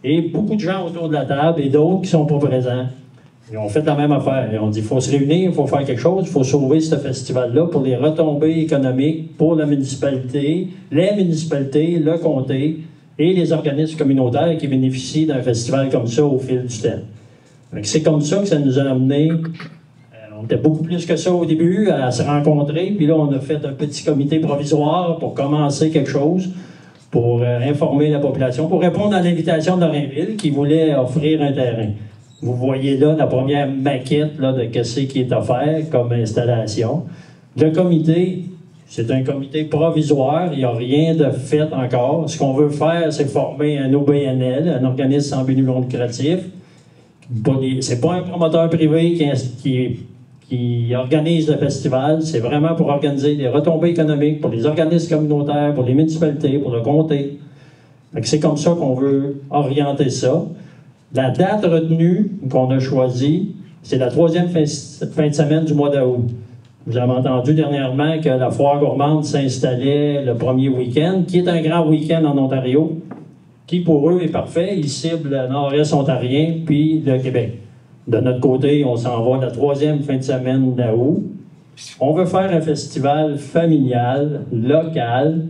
Et beaucoup de gens autour de la table et d'autres qui ne sont pas présents. Ils ont fait la même affaire. Ils ont dit, il faut se réunir, il faut faire quelque chose, il faut sauver ce festival-là pour les retombées économiques pour la municipalité, les municipalités, le comté et les organismes communautaires qui bénéficient d'un festival comme ça au fil du temps. C'est comme ça que ça nous a amené. On était beaucoup plus que ça au début, à se rencontrer, puis là, on a fait un petit comité provisoire pour commencer quelque chose, pour informer la population, pour répondre à l'invitation de Lorrainville qui voulait offrir un terrain. Vous voyez là la première maquette là, de ce qui est offert comme installation. Le comité, c'est un comité provisoire, il n'y a rien de fait encore. Ce qu'on veut faire, c'est former un OBNL, un organisme sans but non lucratif. C'est pas un promoteur privé qui organise le festival, c'est vraiment pour organiser des retombées économiques pour les organismes communautaires, pour les municipalités, pour le comté. C'est comme ça qu'on veut orienter ça. La date retenue qu'on a choisie, c'est la 3e fin de semaine du mois d'août. Vous avez entendu dernièrement que la foire gourmande s'installait le premier week-end, qui est un grand week-end en Ontario, qui pour eux est parfait. Ils ciblent le nord-est ontarien puis le Québec. De notre côté, on s'en va la 3e fin de semaine d'août. On veut faire un festival familial, local,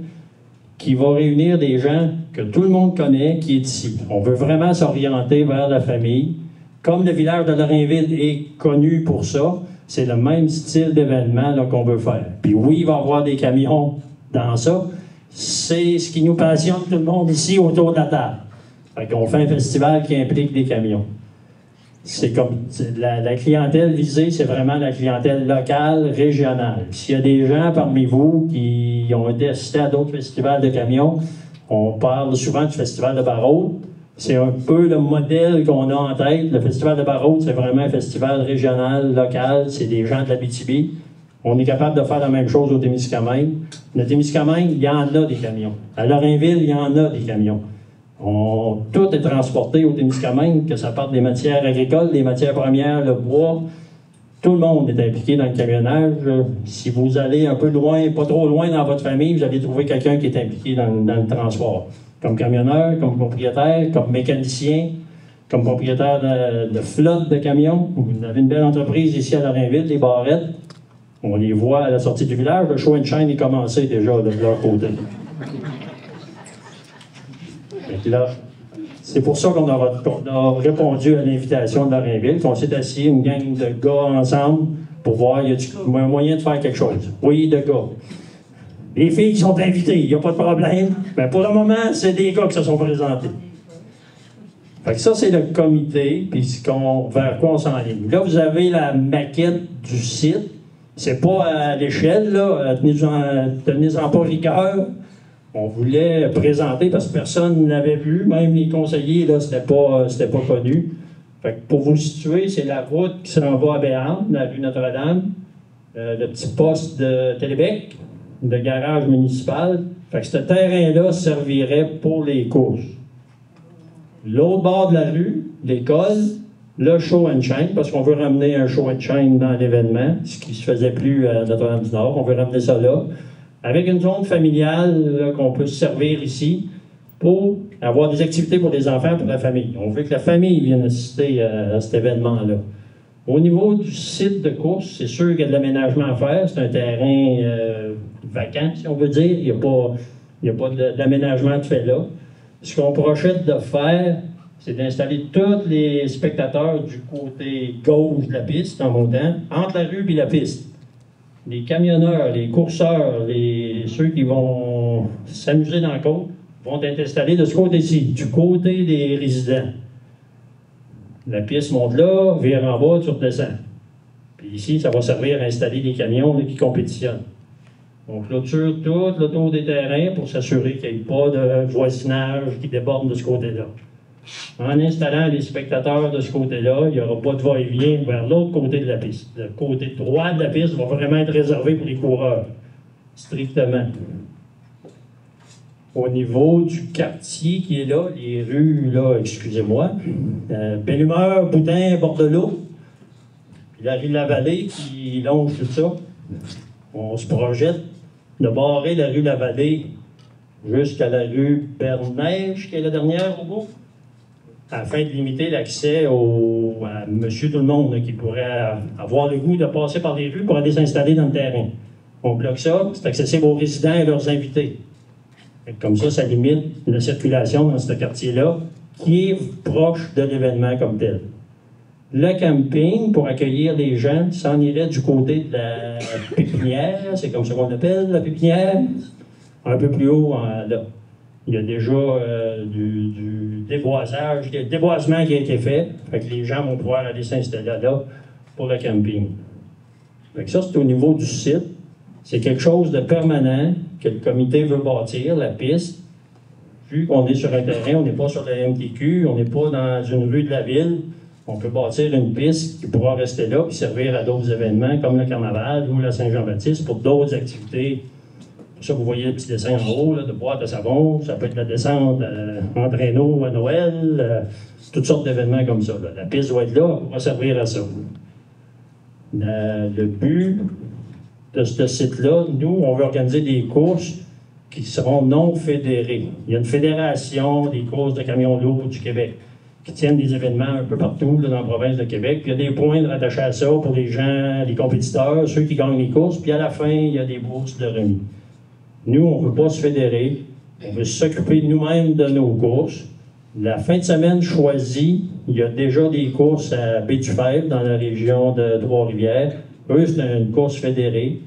qui va réunir des gens que tout le monde connaît, qui est ici. On veut vraiment s'orienter vers la famille. Comme le village de Lorrainville est connu pour ça, c'est le même style d'événement qu'on veut faire. Puis oui, il va y avoir des camions dans ça. C'est ce qui nous passionne tout le monde ici autour de la table. Fait qu'on fait un festival qui implique des camions. C'est comme la clientèle visée, c'est vraiment la clientèle locale, régionale. S'il y a des gens parmi vous qui ont été assistés à d'autres festivals de camions, on parle souvent du festival de Barrault. C'est un peu le modèle qu'on a en tête. Le festival de Barrault, c'est vraiment un festival régional, local. C'est des gens de l'Abitibi. On est capable de faire la même chose au Témiscamingue. Le Témiscamingue, il y en a des camions. À Lorrainville, il y en a des camions. Tout est transporté au Témiscamingue, que ça parte des matières agricoles, des matières premières, le bois. Tout le monde est impliqué dans le camionnage. Si vous allez un peu loin, pas trop loin dans votre famille, vous allez trouver quelqu'un qui est impliqué dans le transport. Comme camionneur, comme propriétaire, comme mécanicien, comme propriétaire de flotte de camions. Vous avez une belle entreprise ici à Lorrainville, les barrettes. On les voit à la sortie du village. Le show and shine est commencé déjà de leur côté. C'est pour ça qu'on a répondu à l'invitation de Lorrainville, qu'on s'est assis une gang de gars ensemble pour voir y a un moyen de faire quelque chose. Oui, de gars. Les filles sont invitées, il n'y a pas de problème. Mais pour le moment, c'est des gars qui se sont présentés. Fait que ça, c'est le comité, puis vers quoi on s'enligne. Là, vous avez la maquette du site. C'est pas à l'échelle, là. Tenez-en pas rigueur. On voulait présenter parce que personne ne l'avait vu, même les conseillers, là, c'était pas connu. Fait que pour vous situer, c'est la route qui s'en va à Béarn, la rue Notre-Dame, le petit poste de Télébec, de garage municipal. Fait que ce terrain-là servirait pour les courses. L'autre bord de la rue, l'école, le show and shine, parce qu'on veut ramener un show and shine dans l'événement, ce qui se faisait plus à Notre-Dame-du-Nord. On veut ramener ça là. Avec une zone familiale qu'on peut se servir ici pour avoir des activités pour les enfants, pour la famille. On veut que la famille vienne assister à cet événement-là. Au niveau du site de course, c'est sûr qu'il y a de l'aménagement à faire. C'est un terrain vacant, si on veut dire. Il n'y a pas d'aménagement de fait là. Ce qu'on projette de faire, c'est d'installer tous les spectateurs du côté gauche de la piste, en montant, entre la rue et la piste. Les camionneurs, les courseurs, ceux qui vont s'amuser dans le côte vont être installés de ce côté-ci, du côté des résidents. La piste monte là, vire en bas, tu redescends. Puis ici, ça va servir à installer des camions là, qui compétitionnent. On clôture tout le tour des terrains pour s'assurer qu'il n'y ait pas de voisinage qui déborde de ce côté-là. En installant les spectateurs de ce côté-là, il n'y aura pas de va-et-vient vers l'autre côté de la piste. Le côté droit de la piste va vraiment être réservé pour les coureurs, strictement. Au niveau du quartier qui est là, les rues, là, excusez-moi, Belle-Humeur, Boudin, Bordelot, puis la rue de la Vallée qui longe tout ça, on se projette de barrer la rue de la Vallée jusqu'à la rue Bernèche, qui est la dernière au bout. afin de limiter l'accès à monsieur tout le monde là, qui pourrait avoir le goût de passer par les rues pour aller s'installer dans le terrain. On bloque ça, c'est accessible aux résidents et leurs invités. Comme ça limite la circulation dans ce quartier-là, qui est proche de l'événement comme tel. Le camping, pour accueillir les gens, s'en irait du côté de la pépinière, c'est comme ça qu'on appelle la pépinière, un peu plus haut, là. Il y a déjà du déboisage, du déboisement qui a été fait. Fait que les gens vont pouvoir aller s'installer là pour le camping. Fait que ça, c'est au niveau du site. C'est quelque chose de permanent que le comité veut bâtir, la piste. Vu qu'on est sur un terrain, on n'est pas sur la MTQ, on n'est pas dans une rue de la ville, on peut bâtir une piste qui pourra rester là et servir à d'autres événements comme le carnaval ou la Saint-Jean-Baptiste pour d'autres activités. Pour ça, vous voyez le petit dessin en haut, là, de boîte de savon, ça peut être la descente en traîneau à Noël, toutes sortes d'événements comme ça. Là. La piste doit être là, elle pourra servir à ça. Le but de ce site-là, nous, on veut organiser des courses qui seront non fédérées. Il y a une fédération des courses de camions lourds du Québec qui tiennent des événements un peu partout là, dans la province de Québec. Puis il y a des points rattachés à ça pour les gens, les compétiteurs, ceux qui gagnent les courses. Puis à la fin, il y a des bourses de remis. Nous, on ne veut pas se fédérer. On veut s'occuper nous-mêmes de nos courses. La fin de semaine choisie, il y a déjà des courses à Baie-du-Fèvre, dans la région de Trois-Rivières. Eux, c'est une course fédérée.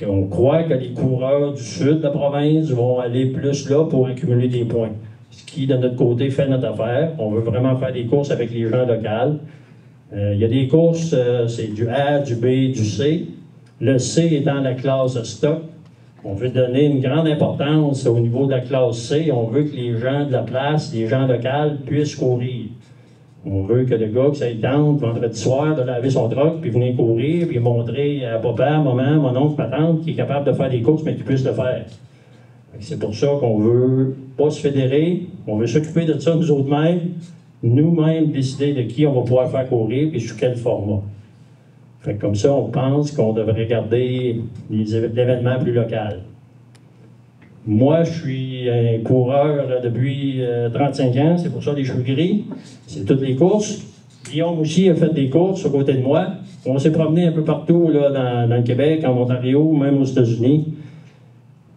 On croit que les coureurs du sud de la province vont aller plus là pour accumuler des points. Ce qui, de notre côté, fait notre affaire. On veut vraiment faire des courses avec les gens locaux. Il y a des courses, c'est du A, du B, du C. Le C étant la classe de stock. On veut donner une grande importance au niveau de la classe C. On veut que les gens de la place, les gens locaux, puissent courir. On veut que le gars, que ça lui tente, vendredi soir, de laver son truck, puis venir courir, puis montrer à papa, maman, mon oncle, ma tante, qui est capable de faire des courses, mais qui puisse le faire. C'est pour ça qu'on veut pas se fédérer, on veut s'occuper de ça nous autres mêmes, nous-mêmes décider de qui on va pouvoir faire courir, puis sous quel format. Fait que comme ça, on pense qu'on devrait garder l'événement plus local. Moi, je suis un coureur depuis 35 ans, c'est pour ça les cheveux gris, c'est toutes les courses. Guillaume aussi a fait des courses aux côtés de moi. On s'est promené un peu partout là, dans le Québec, en Ontario, même aux États-Unis.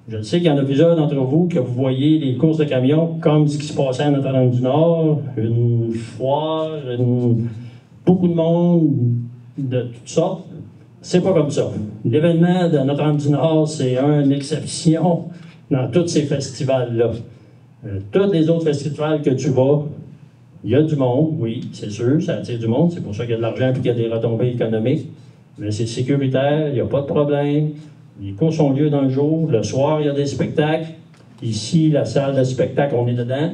Je sais qu'il y en a plusieurs d'entre vous que vous voyez les courses de camions comme ce qui se passait à Notre-Dame-du-Nord, une foire, beaucoup de monde de toutes sortes. C'est pas comme ça. L'événement de Notre-Dame-du-Nord, c'est une exception dans tous ces festivals-là. Tous les autres festivals que tu vas, il y a du monde, oui, c'est sûr, ça attire du monde, c'est pour ça qu'il y a de l'argent et qu'il y a des retombées économiques. Mais c'est sécuritaire, il n'y a pas de problème. Les courses ont lieu dans le jour, le soir, il y a des spectacles. Ici, la salle de spectacle, on est dedans.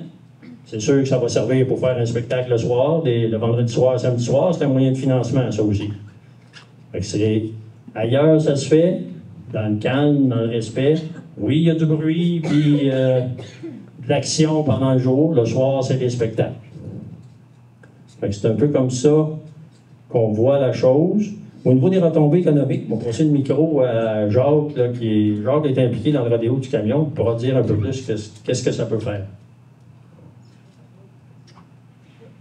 C'est sûr que ça va servir pour faire un spectacle le soir, le vendredi soir, samedi soir, c'est un moyen de financement, ça aussi. Ailleurs, ça se fait, dans le calme, dans le respect. Oui, il y a du bruit, puis de l'action pendant le jour. Le soir, c'est des spectacles. C'est un peu comme ça qu'on voit la chose. Au niveau des retombées économiques, on va passer le micro à Jacques, là, Jacques est impliqué dans le rodéo du camion. Il pourra dire un peu plus qu'est-ce que ça peut faire.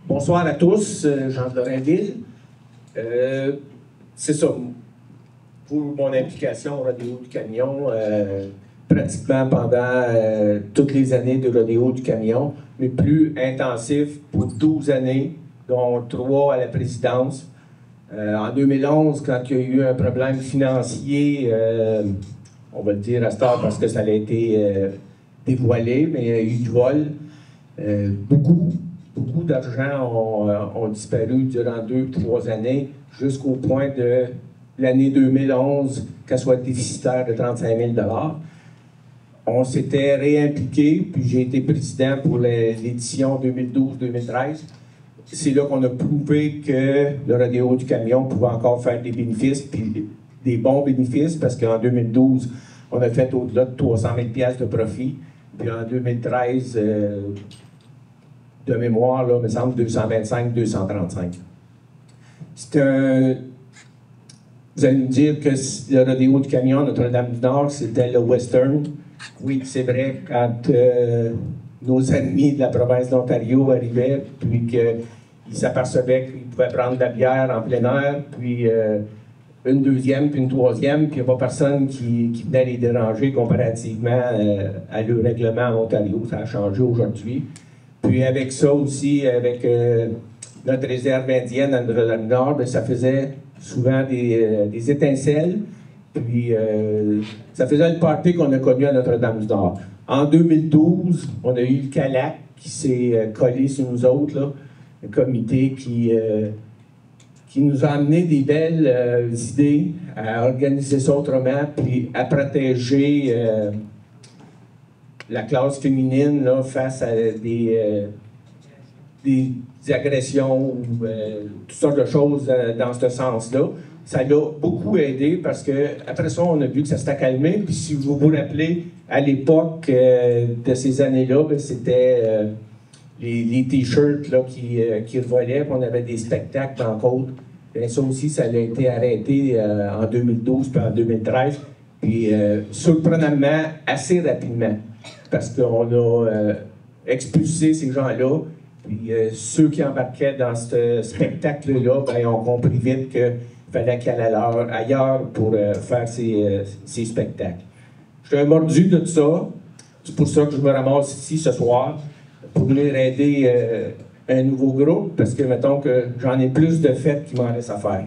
Bonsoir à tous, Jean de Lorrainville. C'est ça. Pour mon implication au rodéo du camion, pratiquement pendant toutes les années de rodéo du camion, mais plus intensif pour 12 années, dont 3 à la présidence. En 2011, quand il y a eu un problème financier, on va le dire à ce temps parce que ça a été dévoilé, mais il y a eu du vol. Beaucoup d'argent ont disparu durant 2-3 années, jusqu'au point de l'année 2011, qu'elle soit déficitaire de 35 000 $. On s'était réimpliqué, puis j'ai été président pour l'édition 2012-2013. C'est là qu'on a prouvé que le rodéo du camion pouvait encore faire des bénéfices, puis des bons bénéfices, parce qu'en 2012, on a fait au-delà de 300 000 $ de profit. Puis en 2013, de mémoire, là, il me semble 225-235. Vous allez me dire que le rodéo du camion Notre-Dame-du-Nord, c'était le western. Oui, c'est vrai, quand nos amis de la province d'Ontario arrivaient, puis qu'ils s'apercevaient qu'ils pouvaient prendre de la bière en plein air, puis une deuxième, puis une troisième, puis il n'y a pas personne qui venait les déranger comparativement à leur règlement en Ontario. Ça a changé aujourd'hui. Puis avec ça aussi, avec notre réserve indienne à Notre-Dame-du-Nord, ben, ça faisait souvent des étincelles. Puis ça faisait le party qu'on a connu à Notre-Dame-du-Nord. En 2012, on a eu le CALAC qui s'est collé sur nous autres, là, un comité qui nous a amené des belles idées à organiser ça autrement, puis à protéger la classe féminine là, face à des agressions ou toutes sortes de choses dans ce sens-là. Ça l'a beaucoup aidé parce que après ça, on a vu que ça s'était calmé. Puis si vous vous rappelez, à l'époque de ces années-là, ben, c'était les T-shirts là, qui revolaient, puis on avait des spectacles en côte. Et ça aussi, ça a été arrêté en 2012 puis en 2013. Puis surprenamment, assez rapidement. Parce qu'on a expulsé ces gens-là. Puis ceux qui embarquaient dans ce spectacle-là, ben, ont compris vite qu'il fallait qu'ils allaient ailleurs pour faire ces spectacles. Je suis un mordu de tout ça. C'est pour ça que je me ramasse ici ce soir pour venir aider un nouveau groupe, parce que, mettons que j'en ai plus de fêtes qu'il m'en reste à faire.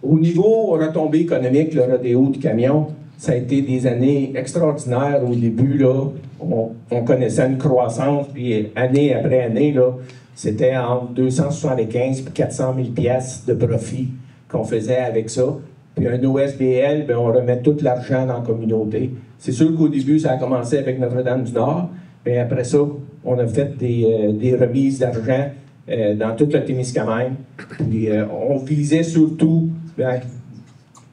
Au niveau retombée économique, le rodéo du camion, ça a été des années extraordinaires. Au début, là, on connaissait une croissance, puis année après année, là, c'était entre 275 et 400 000 piastres de profit qu'on faisait avec ça. Puis un OSBL, bien, on remet tout l'argent dans la communauté. C'est sûr qu'au début, ça a commencé avec Notre-Dame-du-Nord, mais après ça, on a fait des remises d'argent dans toute le Témiscamingue. Puis on visait surtout bien,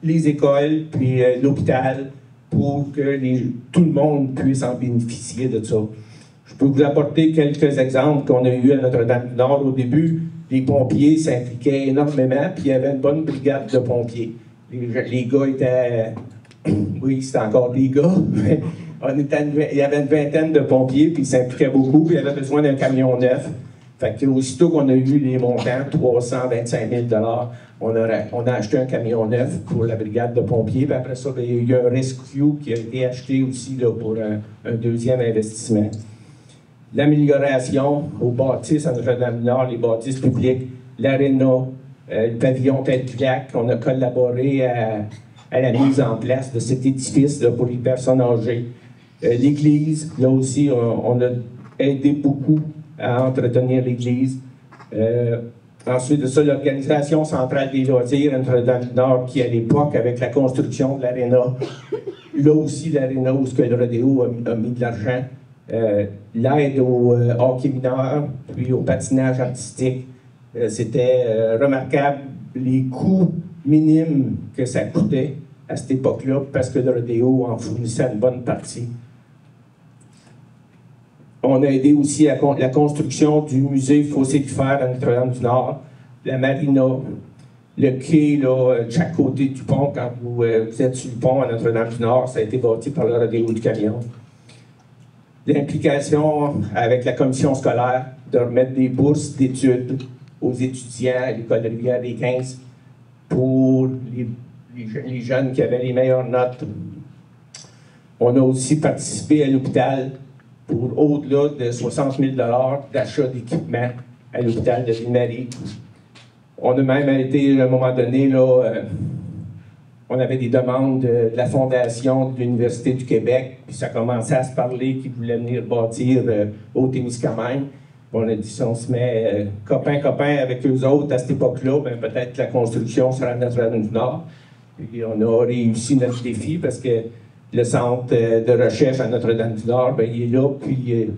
les écoles, puis l'hôpital, pour que tout le monde puisse en bénéficier de ça. Je peux vous apporter quelques exemples qu'on a eus à Notre-Dame-du-Nord. Au début, les pompiers s'impliquaient énormément, puis il y avait une bonne brigade de pompiers. Les gars étaient... oui, c'était encore des gars, mais il y avait une vingtaine de pompiers, puis ils s'impliquaient beaucoup, puis il y avait besoin d'un camion neuf. Fait que aussitôt qu'on a eu les montants, 325 000 $, on a acheté un camion neuf pour la brigade de pompiers, puis après ça, bien, il y a un rescue qui a été acheté aussi là, pour un deuxième investissement. L'amélioration aux bâtisses à Notre-Dame-du-Nord, les bâtisses publiques, l'aréna, le pavillon Tête-du-Lac, on a collaboré à la mise en place de cet édifice là, pour les personnes âgées. L'église, là aussi, on a aidé beaucoup à entretenir l'église. Ensuite de ça, l'Organisation centrale des loisirs à Notre-Dame-du-Nord, qui à l'époque, avec la construction de l'aréna, là aussi l'aréna où le rodéo a mis de l'argent, l'aide au hockey mineur, puis au patinage artistique. C'était remarquable les coûts minimes que ça coûtait à cette époque-là, parce que le rodéo en fournissait une bonne partie. On a aidé aussi à la construction du musée Fossé du Fer à Notre-Dame-du-Nord, la marina, le quai là, de chaque côté du pont. Quand vous êtes sur le pont à Notre-Dame-du-Nord, ça a été bâti par le rodéo du camion. L'implication avec la commission scolaire de remettre des bourses d'études aux étudiants à l'école de Rivière-des-Quinze pour les jeunes qui avaient les meilleures notes. On a aussi participé à l'hôpital pour au-delà de 60 000 $ d'achat d'équipement à l'hôpital de Ville-Marie. On a même été, à un moment donné, là, on avait des demandes de la Fondation de l'Université du Québec, puis ça commençait à se parler qu'ils voulaient venir bâtir au Témiscamingue. On a dit, si on se met copain-copain avec eux autres à cette époque-là, ben, peut-être que la construction sera à Notre-Dame-du-Nord. Puis on a réussi notre défi parce que le centre de recherche à Notre-Dame-du-Nord, ben, il est là, puis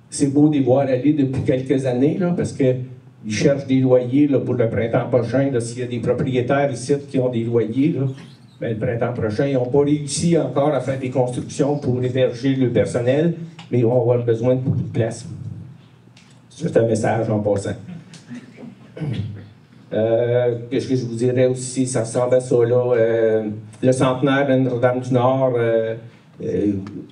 c'est beau de les voir aller depuis quelques années, là, parce qu'ils cherchent des loyers là, pour le printemps prochain. S'il y a des propriétaires ici qui ont des loyers, là, ben, le printemps prochain, ils n'ont pas réussi encore à faire des constructions pour héberger le personnel, mais ils vont avoir besoin de beaucoup de place. C'est juste un message en passant. Qu'est-ce que je vous dirais aussi? Ça ressemble à ça, là. Le centenaire de Notre-Dame-du-Nord,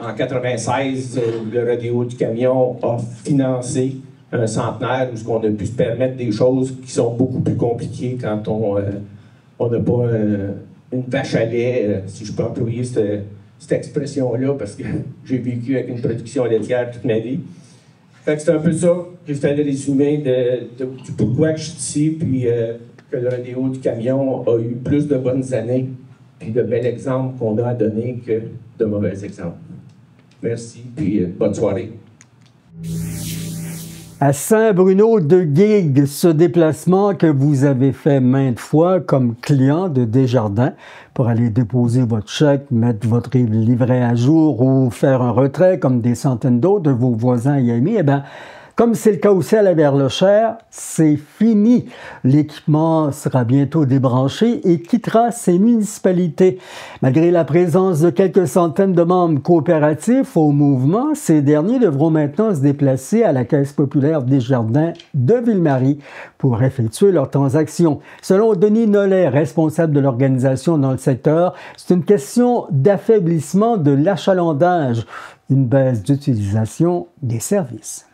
En 96, le rodéo du camion a financé un centenaire où on a pu se permettre des choses qui sont beaucoup plus compliquées quand on n'a pas une vache à lait, si je peux employer cette expression-là, parce que j'ai vécu avec une production laitière toute ma vie. Fait que c'est un peu ça que je fais le résumé du pourquoi que je suis ici, puis que le rodéo du camion a eu plus de bonnes années, puis de bels exemples qu'on a à donner que de mauvais exemples. Merci, puis bonne soirée. À Saint-Bruno-de-Guigues, ce déplacement que vous avez fait maintes fois comme client de Desjardins pour aller déposer votre chèque, mettre votre livret à jour ou faire un retrait comme des centaines d'autres de vos voisins et amis, eh bien, comme c'est le cas aussi à la Verlochère, c'est fini. L'équipement sera bientôt débranché et quittera ces municipalités. Malgré la présence de quelques centaines de membres coopératifs au mouvement, ces derniers devront maintenant se déplacer à la Caisse populaire Desjardins de Ville-Marie pour effectuer leurs transactions. Selon Denis Nollet, responsable de l'organisation dans le secteur, c'est une question d'affaiblissement de l'achalandage, une baisse d'utilisation des services.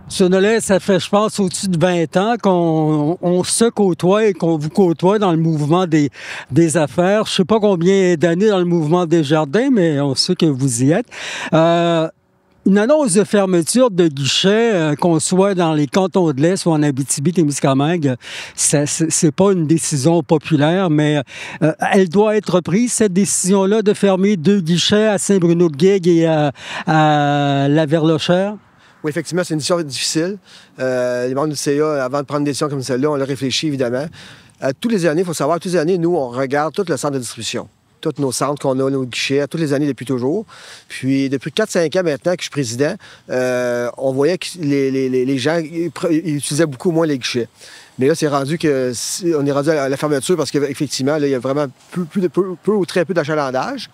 Monsieur Nollet, ça fait, je pense, au-dessus de 20 ans qu'on se côtoie et qu'on vous côtoie dans le mouvement des affaires. Je ne sais pas combien d'années dans le mouvement des jardins, mais on sait que vous y êtes. Une annonce de fermeture de guichets, qu'on soit dans les cantons de l'Est ou en Abitibi-Témiscamingue, c'est pas une décision populaire, mais elle doit être prise, cette décision-là, de fermer 2 guichets à Saint-Bruno-de-Guigues et à la Verlochère. Oui, effectivement, c'est une décision difficile. Les membres du CA, avant de prendre une décision comme celle-là, on l'a réfléchi, évidemment. Toutes les années, il faut savoir, toutes les années, nous, on regarde tout le centre de distribution. Tous nos centres qu'on a, nos guichets, toutes les années depuis toujours. Puis, depuis 4-5 ans maintenant que je suis président, on voyait que les gens ils utilisaient beaucoup moins les guichets. Mais là, on est rendu à la fermeture parce qu'effectivement, il y a vraiment peu ou très peu d'achalandage.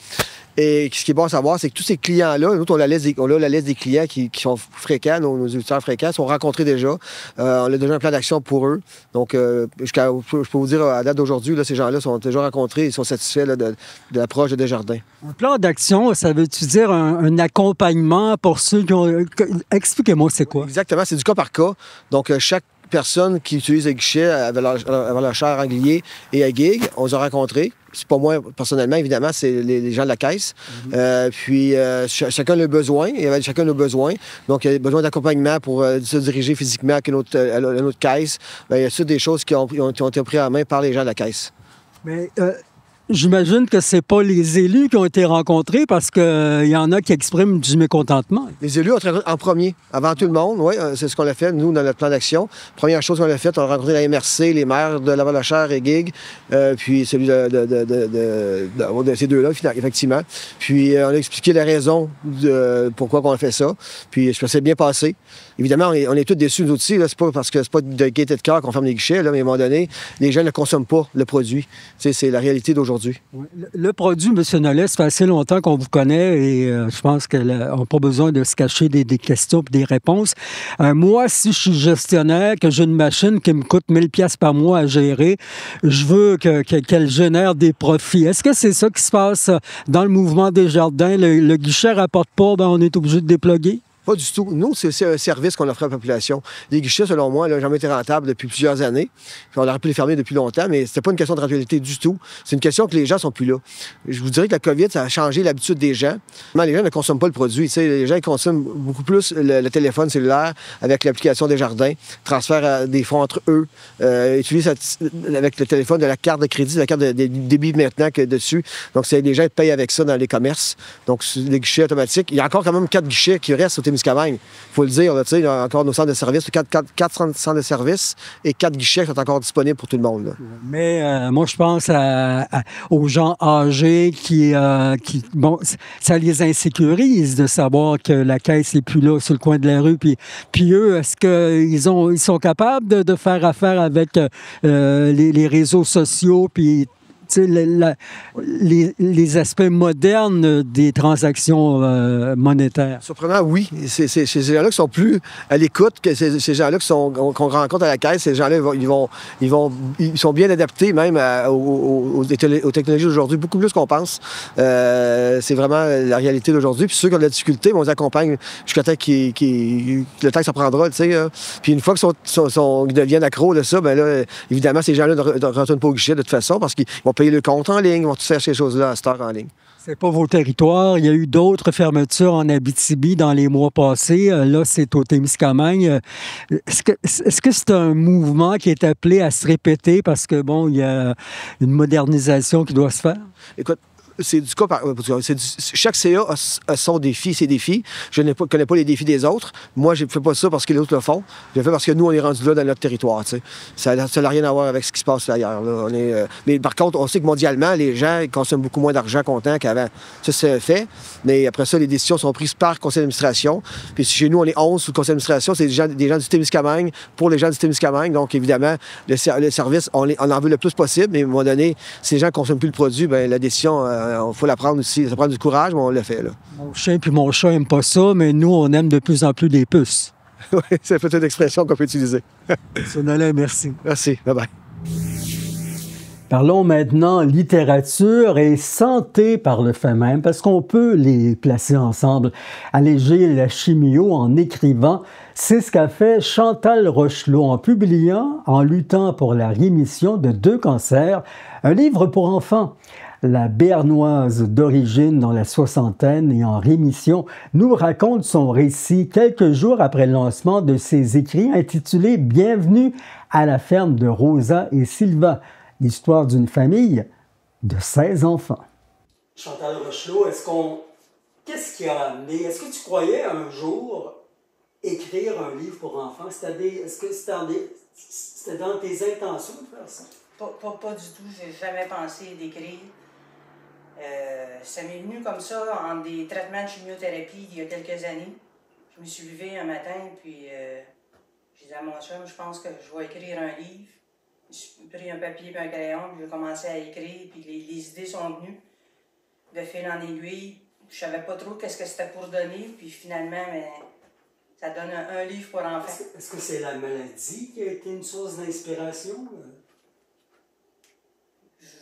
Et ce qui est bon à savoir, c'est que tous ces clients-là, nous, on a la liste des clients qui sont fréquents, nos auditeurs fréquents, sont rencontrés déjà. On a déjà un plan d'action pour eux. Donc, je peux vous dire, à date d'aujourd'hui, ces gens-là sont déjà rencontrés et sont satisfaits de l'approche de Desjardins. Un plan d'action, ça veut-tu dire un accompagnement pour ceux qui ont... Expliquez-moi, c'est quoi? Exactement, c'est du cas par cas. Donc, chaque personne qui utilise les guichets à Verlochère, Anglier et à Guigues, on les a rencontrés. C'est pas moi, personnellement, évidemment, c'est les gens de la caisse. Puis, chacun a besoin. Il y avait chacun a besoin. Donc, il y a besoin d'accompagnement pour se diriger physiquement à notre caisse. Bien, il y a des choses qui ont été prises en main par les gens de la caisse. Mais... j'imagine que c'est pas les élus qui ont été rencontrés parce qu'il y en a qui expriment du mécontentement. Les élus ont été rencontrés en premier, avant tout le monde. Oui, c'est ce qu'on a fait, nous, dans notre plan d'action. Première chose qu'on a faite, on a rencontré la MRC, les maires de Laval-Lachère et Guigues, puis celui de ces deux-là, effectivement. Puis on a expliqué la raison de pourquoi on a fait ça. Puis je pense que c'est bien passé. Évidemment, on est tous déçus, nous aussi. C'est pas parce que c'est pas de gaieté de cœur qu'on ferme les guichets, là, mais à un moment donné, les gens ne consomment pas le produit. C'est la réalité d'aujourd'hui. Oui. Le produit, M. Nollet, ça fait assez longtemps qu'on vous connaît et je pense qu'on n'a pas besoin de se cacher des questions et des réponses. Moi, si je suis gestionnaire, que j'ai une machine qui me coûte 1000 $ par mois à gérer, je veux qu'elle génère des profits. Est-ce que c'est ça qui se passe dans le mouvement des jardins? Le guichet ne rapporte pas, ben on est obligé de déploguer? Pas du tout. Nous, c'est un service qu'on offre à la population. Les guichets, selon moi, n'ont jamais été rentables depuis plusieurs années. Puis on aurait pu les fermer depuis longtemps, mais c'était pas une question de rentabilité du tout. C'est une question que les gens sont plus là. Je vous dirais que la COVID, ça a changé l'habitude des gens. Les gens ne consomment pas le produit. T'sais, les gens ils consomment beaucoup plus le téléphone cellulaire avec l'application Desjardins, transfèrent des fonds entre eux, utilisent avec le téléphone de la carte de crédit, de la carte de débit maintenant que dessus. Donc, les gens payent avec ça dans les commerces. Donc, les guichets automatiques. Il y a encore quand même 4 guichets qui restent au Témiscamingue. Il faut le dire, il y a encore nos centres de services, 4 centres de services et 4 guichets qui sont encore disponibles pour tout le monde. Là. Mais moi, je pense aux gens âgés qui bon, ça les insécurise de savoir que la caisse n'est plus là sur le coin de la rue. Puis eux, est-ce qu'ils sont capables de faire affaire avec les réseaux sociaux puis sais, les aspects modernes des transactions monétaires. Surprenant, oui. C'est ces gens-là qui sont plus à l'écoute que ces gens-là qu'on rencontre à la caisse. Ces gens-là, ils sont bien adaptés même aux technologies d'aujourd'hui, beaucoup plus qu'on pense. C'est vraiment la réalité d'aujourd'hui. Puis ceux qui ont de la difficulté, on les accompagne jusqu'à temps le temps que ça prendra. Puis une fois qu'ils deviennent accros de ça, ben là, évidemment, ces gens-là ne retournent pas au guichet de toute façon parce qu'ils vont payer le compte en ligne, ils vont tout faire ces choses-là à cette heure en ligne. C'est pas vos territoires. Il y a eu d'autres fermetures en Abitibi dans les mois passés. Là, c'est au Témiscamingue. Est-ce que c'est un mouvement qui est appelé à se répéter parce que, bon, il y a une modernisation qui doit se faire? Écoute, c'est du cas par... Chaque CA a son défi, ses défis. Je ne connais pas les défis des autres. Moi, je ne fais pas ça parce que les autres le font. Je le fais parce que nous, on est rendu là dans notre territoire. T'sais. Ça n'a rien à voir avec ce qui se passe ailleurs. Là. Mais par contre, on sait que mondialement, les gens consomment beaucoup moins d'argent comptant qu'avant. Ça, c'est fait. Mais après ça, les décisions sont prises par le conseil d'administration. Puis chez nous, on est 11 sous le conseil d'administration. C'est des gens du Témiscamingue pour les gens du Témiscamingue. Donc, évidemment, le service, on en veut le plus possible. Mais à un moment donné, si les gens ne consomment plus le produit, bien, la décision... il faut la prendre aussi. Ça prend du courage, mais on le fait. Là. Mon chien puis mon chat n'aiment pas ça, mais nous, on aime de plus en plus les puces. Oui, c'est peut-être une expression qu'on peut utiliser. Sonalin, merci. Merci. Bye-bye. Parlons maintenant littérature et santé par le fait même, parce qu'on peut les placer ensemble. Alléger la chimio en écrivant, c'est ce qu'a fait Chantal Rochelot en publiant, en luttant pour la rémission de 2 cancers, un livre pour enfants. La Béarnoise d'origine dans la soixantaine et en rémission nous raconte son récit quelques jours après le lancement de ses écrits intitulés « Bienvenue à la ferme de Rosa et Sylva », l'histoire d'une famille de 16 enfants. Chantal Rochelot, qu'est-ce qui a amené, est-ce que tu croyais un jour écrire un livre pour enfants? Est-ce que c'était dans tes intentions de faire ça? Pas du tout, j'ai jamais pensé d'écrire. Ça m'est venu comme ça en des traitements de chimiothérapie il y a quelques années. Je me suis levée un matin, puis j'ai dit à mon chum, je pense que je vais écrire un livre. J'ai pris un papier et un crayon, puis j'ai commencé à écrire, puis les idées sont venues de fil en aiguille. Je savais pas trop qu'est-ce que c'était pour donner, puis finalement, ça donne un livre pour enfants. Est-ce que c'est la maladie qui a été une source d'inspiration?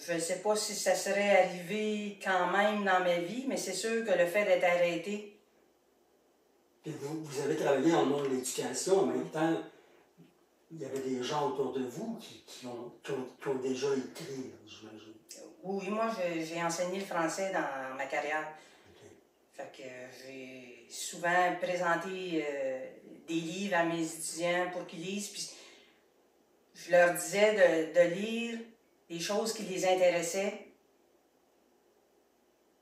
Je ne sais pas si ça serait arrivé quand même dans ma vie, mais c'est sûr que le fait d'être arrêté. Puis vous avez travaillé en monde de l'éducation, en même temps, il y avait des gens autour de vous qui ont déjà écrit, j'imagine. Oui, moi j'ai enseigné le français dans ma carrière. Okay. Fait que j'ai souvent présenté des livres à mes étudiants pour qu'ils lisent, puis je leur disais de lire des choses qui les intéressaient.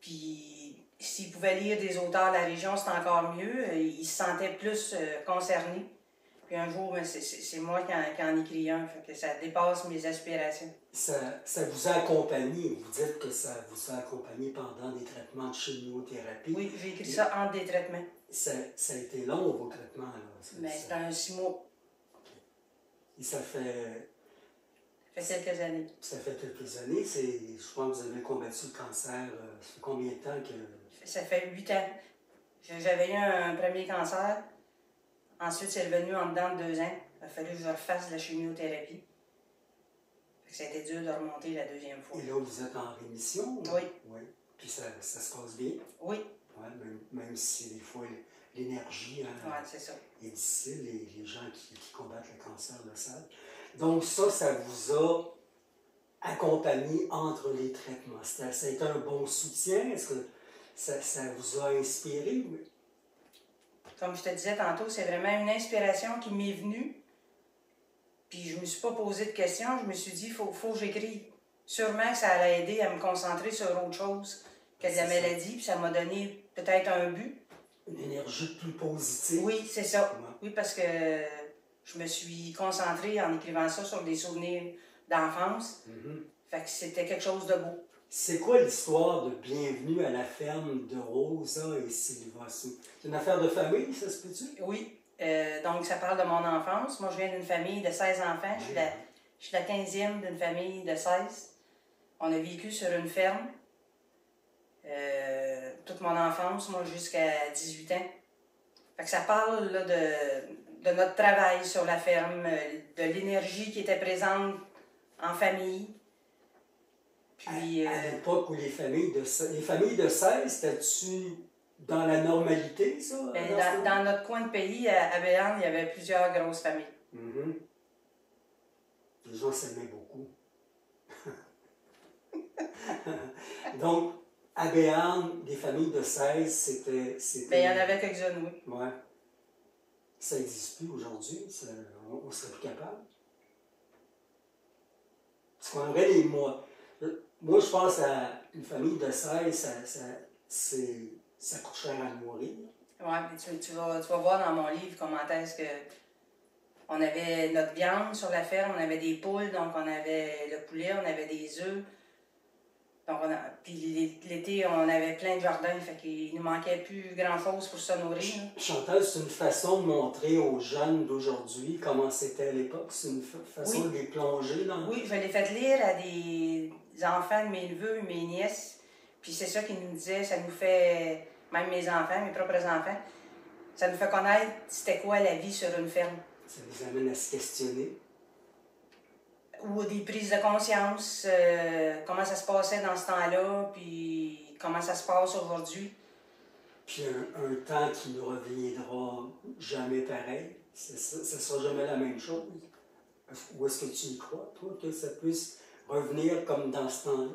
Puis s'ils pouvaient lire des auteurs de la région, c'était encore mieux. Ils se sentaient plus concernés. Puis un jour, c'est moi qui en écris un, fait que ça dépasse mes aspirations. Ça vous a accompagné, vous dites que ça vous a accompagné pendant des traitements de chimiothérapie. Oui, j'ai écrit ça entre des traitements. Ça a été long, vos traitements, là? Mais c'était un 6 mois. Okay. Et ça fait quelques années. Ça fait quelques années. Je pense que vous avez combattu le cancer. Ça fait combien de temps que... Ça fait 8 ans. J'avais eu un premier cancer. Ensuite, c'est revenu en dedans de 2 ans. Il a fallu que je refasse de la chimiothérapie. Ça a été dur de remonter la 2e fois. Et là, vous êtes en rémission? Oui. Oui. Puis ça se passe bien? Oui. Ouais, même si des fois l'énergie c'est ça. est difficile, les gens qui combattent le cancer le savent. Donc ça vous a accompagné entre les traitements. Ça a été un bon soutien? Est-ce que ça vous a inspiré? Comme je te disais tantôt, c'est vraiment une inspiration qui m'est venue. Puis je ne me suis pas posé de questions. Je me suis dit, il faut que j'écrive. Sûrement que ça allait aider à me concentrer sur autre chose que de la maladie. Puis ça m'a donné peut-être un but. Une énergie plus positive? Oui, c'est ça. Ouais. Oui, parce que je me suis concentrée en écrivant ça sur des souvenirs d'enfance. Fait que c'était quelque chose de beau. C'est quoi l'histoire de Bienvenue à la ferme de Rosa et Sylva? C'est une affaire de famille, ça se peut-tu? Oui. Donc, ça parle de mon enfance. Moi, je viens d'une famille de 16 enfants. Je suis la 15e d'une famille de 16. On a vécu sur une ferme toute mon enfance, moi jusqu'à 18 ans. Fait que ça parle là, de notre travail sur la ferme, de l'énergie qui était présente en famille. Puis, à l'époque où les familles de 16, c'était-tu dans la normalité, ça? Dans notre coin de pays, à Béarn, il y avait plusieurs grosses familles. Mm-hmm. Les gens s'aimaient beaucoup. Donc, à Béarn, des familles de 16, c'était... Il y en avait quelques-unes, oui. Ouais. Ça n'existe plus aujourd'hui. On serait plus capable. Parce qu'on aurait les mois. Moi, je pense à une famille de 16, ça coûte cher à mourir. Oui, mais tu vas voir dans mon livre comment est-ce que on avait notre viande sur la ferme, on avait des poules, donc on avait le poulet, on avait des œufs. Donc puis l'été, on avait plein de jardins, fait qu'il nous manquait plus grand-chose pour se nourrir. Chantal, c'est une façon de montrer aux jeunes d'aujourd'hui comment c'était à l'époque. C'est une façon de les plonger dans... Oui, je l'ai fait lire à des enfants de mes neveux et mes nièces. Puis c'est ça qu'ils nous disaient, ça nous fait, même mes enfants, mes propres enfants, ça nous fait connaître c'était quoi la vie sur une ferme. Ça les amène à se questionner. Ou des prises de conscience, comment ça se passait dans ce temps-là, puis comment ça se passe aujourd'hui. Puis un temps qui ne reviendra jamais pareil. Ça ne sera jamais la même chose. Ou est-ce que tu y crois, toi, que ça puisse revenir comme dans ce temps-là?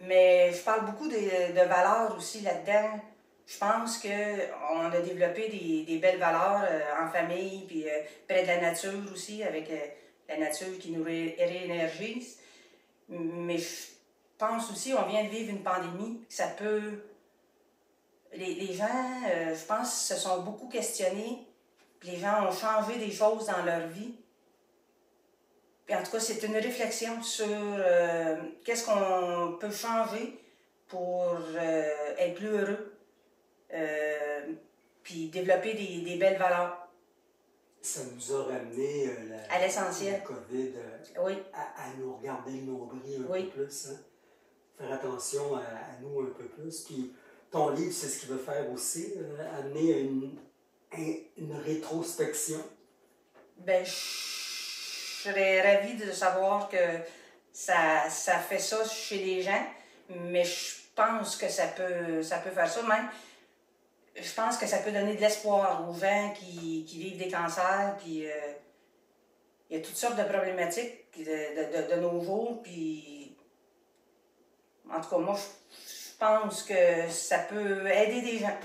Mais je parle beaucoup de valeurs aussi là-dedans. Je pense qu'on a développé des belles valeurs en famille, puis près de la nature aussi, avec la nature qui nous réénergise. Mais je pense aussi qu'on vient de vivre une pandémie. Ça peut... Les gens, je pense, se sont beaucoup questionnés. Puis les gens ont changé des choses dans leur vie. Puis en tout cas, c'est une réflexion sur qu'est-ce qu'on peut changer pour être plus heureux. Puis développer des belles valeurs. Ça nous a ramené à l'essentiel. La COVID oui. à nous regarder le nombril un oui. peu plus. Hein? Faire attention à nous un peu plus. Puis ton livre, c'est ce qu'il veut faire aussi, amener une rétrospection. Ben, je serais ravie de savoir que ça fait ça chez les gens, mais je pense que ça peut faire ça. Même, je pense que ça peut donner de l'espoir aux gens qui vivent des cancers, puis il y a toutes sortes de problématiques de nos jours, puis en tout cas, moi, je pense que ça peut aider des gens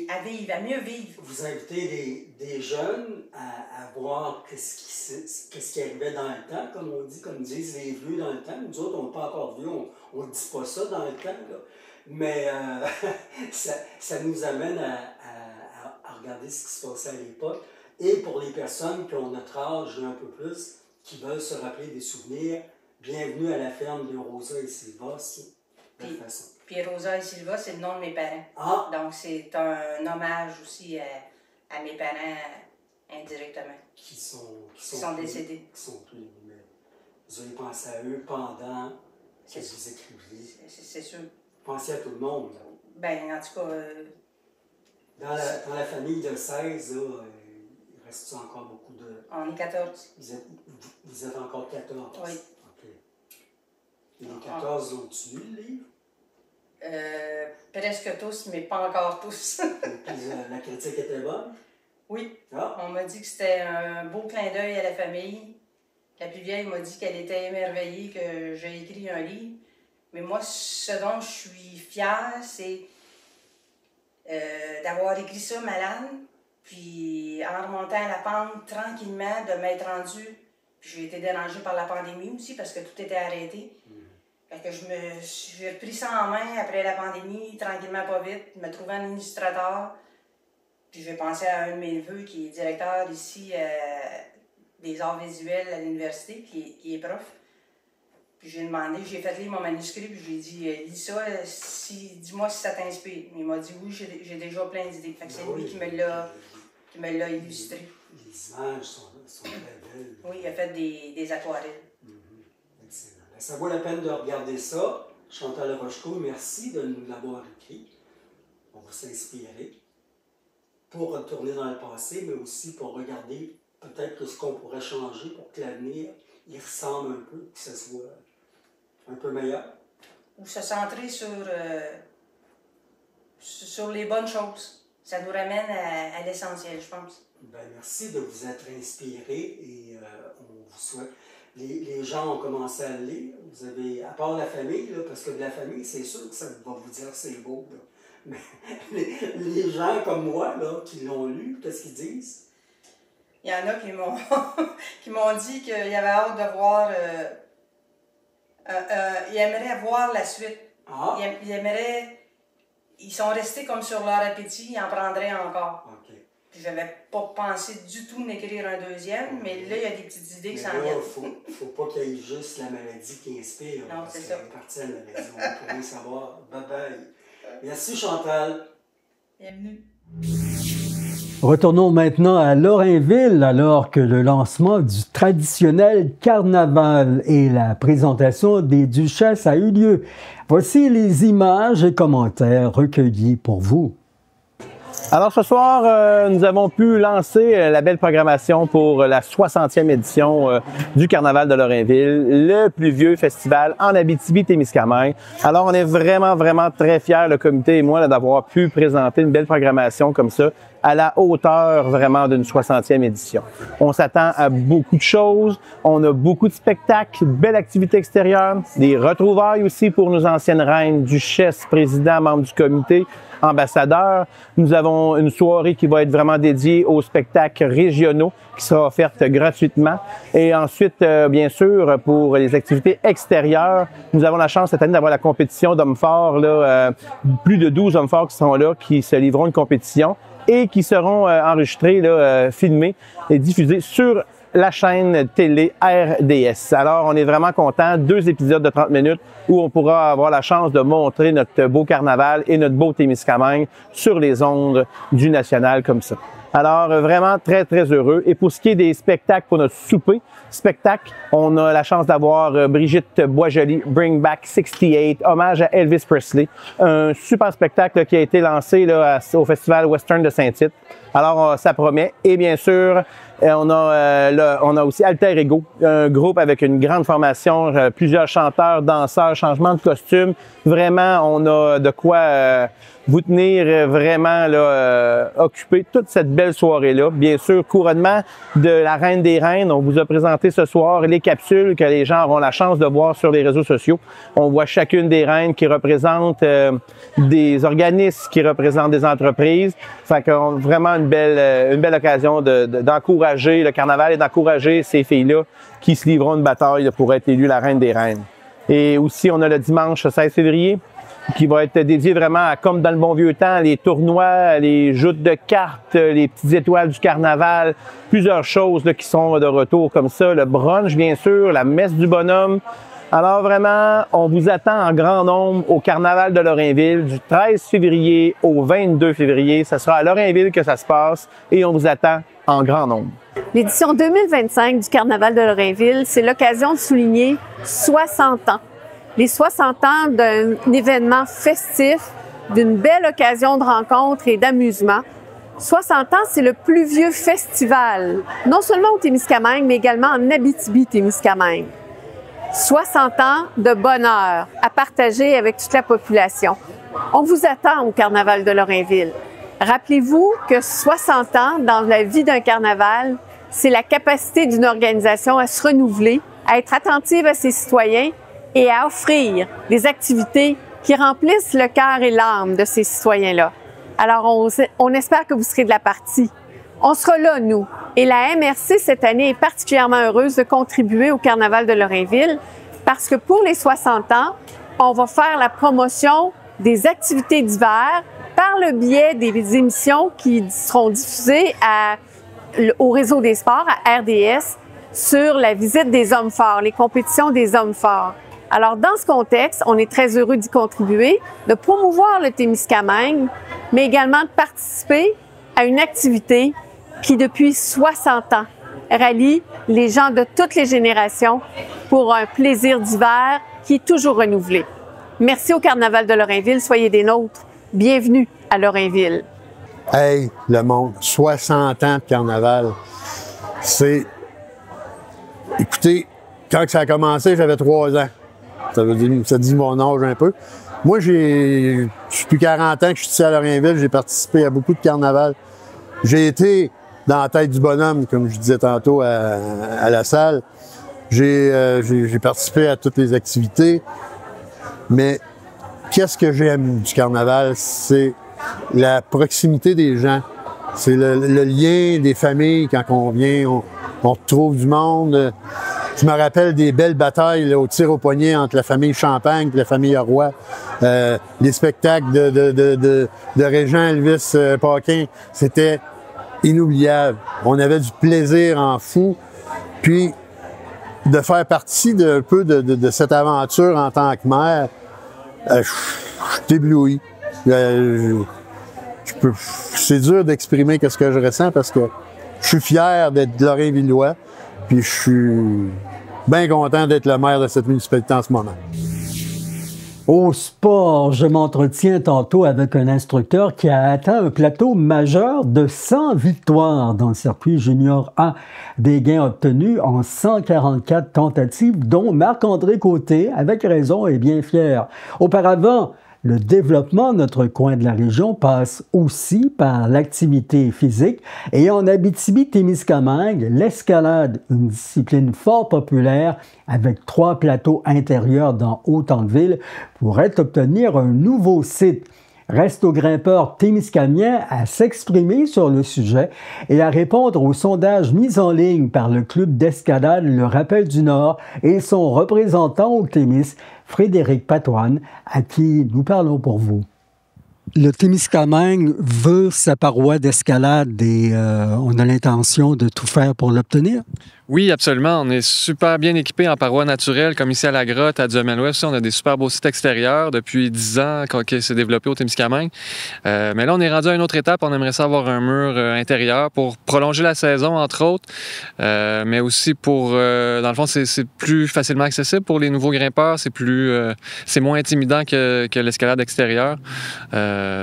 à vivre, à mieux vivre. Vous invitez des jeunes à voir qu'est-ce qui arrivait dans le temps, comme on dit, comme disent les vieux dans le temps. Nous autres, on n'est pas encore vieux, on ne dit pas ça dans le temps, là. Mais ça nous amène à regarder ce qui se passait à l'époque. Et pour les personnes qui ont notre âge un peu plus, qui veulent se rappeler des souvenirs, bienvenue à la ferme de Rosa et Sylva, de toute façon. Puis Rosa et Sylva, c'est le nom de mes parents. Ah. Donc c'est un hommage aussi à mes parents indirectement. Qui sont décédés. Qui sont plus, mais vous avez pensé à eux pendant que vous écriviez. C'est sûr. Pensez à tout le monde. Là. Ben, en tout cas... Dans la famille de 16, là, il reste encore beaucoup de... On est 14. Vous êtes encore 14? Oui. OK. Et les 14 ont-tu lu le livre? Presque tous, mais pas encore tous. Et puis la critique était bonne? Oui. Ah. On m'a dit que c'était un beau clin d'œil à la famille. La plus vieille m'a dit qu'elle était émerveillée que j'ai écrit un livre. Mais moi, ce dont je suis fière, c'est d'avoir écrit ça malade, puis en remontant la pente tranquillement, de m'être rendue. Puis j'ai été dérangée par la pandémie aussi, parce que tout était arrêté. Fait que j'ai repris ça en main après la pandémie, tranquillement, pas vite, me trouvant un administrateur. Puis j'ai pensé à un de mes neveux qui est directeur ici des arts visuels à l'université, qui est prof. Puis j'ai demandé, j'ai fait lire mon manuscrit, puis j'ai dit, lis ça, dis-moi si ça t'inspire. Il m'a dit, oui, j'ai déjà plein d'idées. Fait que c'est lui qui me l'a illustré. Les images sont très belles. Oui, il a fait des aquarelles. Excellent. Ça vaut la peine de regarder ça. Chantal Rocheco, merci de nous l'avoir écrit. On va s'inspirer pour retourner dans le passé, mais aussi pour regarder peut-être ce qu'on pourrait changer pour que l'avenir il ressemble un peu, que ce soit un peu meilleur. Ou se centrer sur les bonnes choses. Ça nous ramène à l'essentiel, je pense. Ben, merci de vous être inspiré et on vous souhaite. Les gens ont commencé à le lire. Vous avez, à part la famille, là, parce que de la famille, c'est sûr que ça va vous dire c'est beau. Là. Mais les gens comme moi, là, qui l'ont lu, qu'est-ce qu'ils disent? Il y en a qui m'ont dit qu'ils avaient hâte de voir. Ils aimeraient voir la suite. Ah. Ils sont restés comme sur leur appétit, ils en prendraient encore. Okay. Puis j'avais pas pensé du tout d'écrire un deuxième, mais là, il y a des petites idées qui s'en viennent. Faut pas qu'il y ait juste la maladie qui inspire. Non, c'est ça. C'est partie de la maladie, on peut savoir. Bye bye. Merci Chantal. Bienvenue. Retournons maintenant à Lorrainville alors que le lancement du traditionnel carnaval et la présentation des duchesses a eu lieu. Voici les images et commentaires recueillis pour vous. Alors ce soir, nous avons pu lancer la belle programmation pour la 60e édition du Carnaval de Lorrainville, le plus vieux festival en Abitibi-Témiscamingue. Alors on est vraiment très fiers, le comité et moi, d'avoir pu présenter une belle programmation comme ça, à la hauteur vraiment d'une 60e édition. On s'attend à beaucoup de choses, on a beaucoup de spectacles, de belles activités extérieures, des retrouvailles aussi pour nos anciennes reines, duchesses, présidents, membres du comité, ambassadeurs. Nous avons une soirée qui va être vraiment dédiée aux spectacles régionaux qui sera offerte gratuitement. Et ensuite, bien sûr, pour les activités extérieures, nous avons la chance cette année d'avoir la compétition d'hommes forts, là, plus de 12 hommes forts qui seront là, qui se livreront une compétition et qui seront enregistrés, là, filmés et diffusés sur la chaîne télé RDS. Alors, on est vraiment contents. 2 épisodes de 30 minutes où on pourra avoir la chance de montrer notre beau carnaval et notre beau Témiscamingue sur les ondes du national comme ça. Alors, vraiment très heureux. Et pour ce qui est des spectacles pour notre souper, on a la chance d'avoir Brigitte Boisjoli, Bring Back 68, hommage à Elvis Presley. Un super spectacle qui a été lancé là, au Festival Western de Saint-Tite. Alors, ça promet. Et bien sûr, on a aussi Alter Ego, un groupe avec une grande formation, plusieurs chanteurs, danseurs, changement de costume. Vraiment, on a de quoi vous tenir vraiment là, occupé toute cette belle soirée-là. Bien sûr, couronnement de la Reine des Reines. On vous a présenté ce soir les capsules que les gens auront la chance de voir sur les réseaux sociaux. On voit chacune des reines qui représentent des organismes, qui représentent des entreprises. Fait qu'on a vraiment une belle occasion d'encourager le carnaval et d'encourager ces filles-là qui se livreront une bataille pour être élues la Reine des Reines. Et aussi, on a le dimanche 16 février qui va être dédié vraiment à, comme dans le bon vieux temps, les tournois, les joutes de cartes, les petites étoiles du carnaval, plusieurs choses là, qui sont de retour comme ça. Le brunch, bien sûr, la messe du bonhomme. Alors vraiment, on vous attend en grand nombre au Carnaval de Lorrainville du 13 février au 22 février. Ce sera à Lorrainville que ça se passe et on vous attend en grand nombre. L'édition 2025 du Carnaval de Lorrainville, c'est l'occasion de souligner 60 ans. Les 60 ans d'un événement festif, d'une belle occasion de rencontre et d'amusement. 60 ans, c'est le plus vieux festival, non seulement au Témiscamingue, mais également en Abitibi-Témiscamingue. 60 ans de bonheur à partager avec toute la population. On vous attend au Carnaval de Lorrainville. Rappelez-vous que 60 ans dans la vie d'un carnaval, c'est la capacité d'une organisation à se renouveler, à être attentive à ses citoyens et à offrir des activités qui remplissent le cœur et l'âme de ces citoyens-là. Alors, on espère que vous serez de la partie. On sera là, nous. Et la MRC, cette année, est particulièrement heureuse de contribuer au Carnaval de Lorrainville parce que pour les 60 ans, on va faire la promotion des activités d'hiver par le biais des émissions qui seront diffusées au réseau des sports, à RDS, sur la visite des hommes forts, les compétitions des hommes forts. Alors, dans ce contexte, on est très heureux d'y contribuer, de promouvoir le Témiscamingue, mais également de participer à une activité qui, depuis 60 ans, rallie les gens de toutes les générations pour un plaisir d'hiver qui est toujours renouvelé. Merci au Carnaval de Lorrainville, soyez des nôtres. Bienvenue à Lorrainville. Hey, le monde, 60 ans de carnaval. C'est... Écoutez, quand ça a commencé, j'avais 3 ans. Ça dit mon âge un peu. Moi, je suis plus 40 ans que je suis ici à Lorrainville. J'ai participé à beaucoup de carnavals. J'ai été dans la tête du bonhomme, comme je disais tantôt, à la salle. J'ai participé à toutes les activités. Mais qu'est-ce que j'aime du carnaval? C'est la proximité des gens. C'est le lien des familles quand on vient, on retrouve du monde. Je me rappelle des belles batailles là, au tir au poignet entre la famille Champagne et la famille Roy. Les spectacles de Régent Elvis Paquin, c'était inoubliable. On avait du plaisir en fou. Puis, de faire partie d'un peu de cette aventure en tant que maire, je suis ébloui. C'est dur d'exprimer ce que je ressens parce que je suis fier d'être Lorrainvillois, puis je suis bien content d'être le maire de cette municipalité en ce moment. Au sport, je m'entretiens tantôt avec un instructeur qui a atteint un plateau majeur de 100 victoires dans le circuit junior A. Des gains obtenus en 144 tentatives, dont Marc-André Côté, avec raison, est bien fier. Auparavant, le développement de notre coin de la région passe aussi par l'activité physique et en Abitibi-Témiscamingue, l'escalade, une discipline fort populaire avec 3 plateaux intérieurs dans Haute-Anqueville, pourrait obtenir un nouveau site. Reste aux grimpeurs témiscamiens à s'exprimer sur le sujet et à répondre au sondage mis en ligne par le club d'escalade Le Rappel du Nord et son représentant au Témis, Frédéric Patoine, à qui nous parlons pour vous. Le Témiscamingue veut sa paroi d'escalade et on a l'intention de tout faire pour l'obtenir? Oui, absolument. On est super bien équipés en parois naturelles, comme ici à la Grotte, à Duhamel-Ouest. On a des super beaux sites extérieurs depuis 10 ans qui s'est développé au Témiscamingue. Mais là, on est rendu à une autre étape. On aimerait ça avoir un mur intérieur pour prolonger la saison, entre autres. Mais aussi pour... dans le fond, c'est plus facilement accessible pour les nouveaux grimpeurs. C'est moins intimidant que l'escalade extérieure.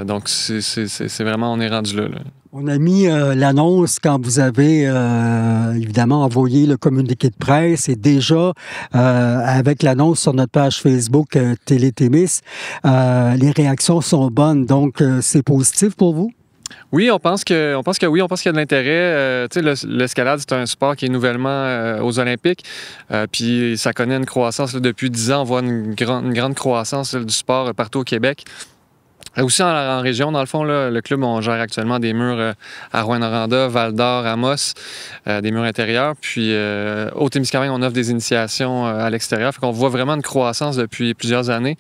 Donc, c'est vraiment... On est rendu là. On a mis l'annonce quand vous avez évidemment envoyé le communiqué de presse et déjà avec l'annonce sur notre page Facebook Télé-Témis, les réactions sont bonnes. Donc, c'est positif pour vous? Oui, on pense que oui, on pense qu'il y a de l'intérêt. L'escalade, c'est un sport qui est nouvellement aux Olympiques. Puis ça connaît une croissance. Là, depuis 10 ans, on voit une grande croissance du sport partout au Québec. Aussi en région, dans le fond, là, le club, on gère actuellement des murs à Rouyn-Noranda, Val-d'Or, Amos, des murs intérieurs. Puis au Témiscamingue, on offre des initiations à l'extérieur. Fait qu'on voit vraiment une croissance depuis plusieurs années.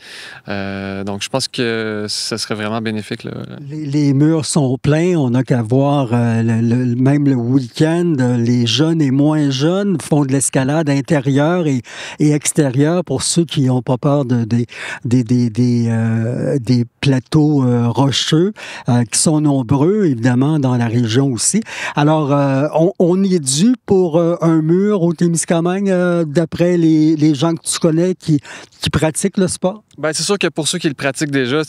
Donc, je pense que ça serait vraiment bénéfique. Là. Les murs sont pleins. On n'a qu'à voir même le week-end. Les jeunes et moins jeunes font de l'escalade intérieure et extérieure pour ceux qui n'ont pas peur des plateaux rocheux qui sont nombreux, évidemment, dans la région aussi. Alors, on est dû pour un mur au Témiscamingue, d'après les gens que tu connais qui pratiquent le sport? Bien, c'est sûr que pour ceux qui le pratiquent déjà,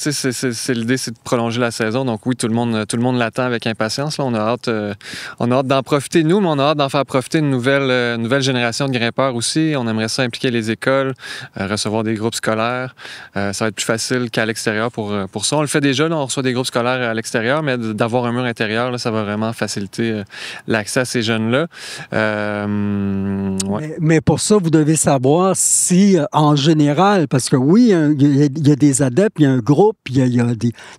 l'idée, c'est de prolonger la saison. Donc oui, tout le monde l'attend avec impatience. Là, on a hâte d'en profiter, nous, mais on a hâte d'en faire profiter une nouvelle génération de grimpeurs aussi. On aimerait ça impliquer les écoles, recevoir des groupes scolaires. Ça va être plus facile qu'à l'extérieur pour ça. On le fait déjà, là, on reçoit des groupes scolaires à l'extérieur, mais d'avoir un mur intérieur, là, ça va vraiment faciliter l'accès à ces jeunes-là. Ouais. Mais pour ça, vous devez savoir si, en général, parce que oui, il y a des adeptes, il y a un groupe, il y a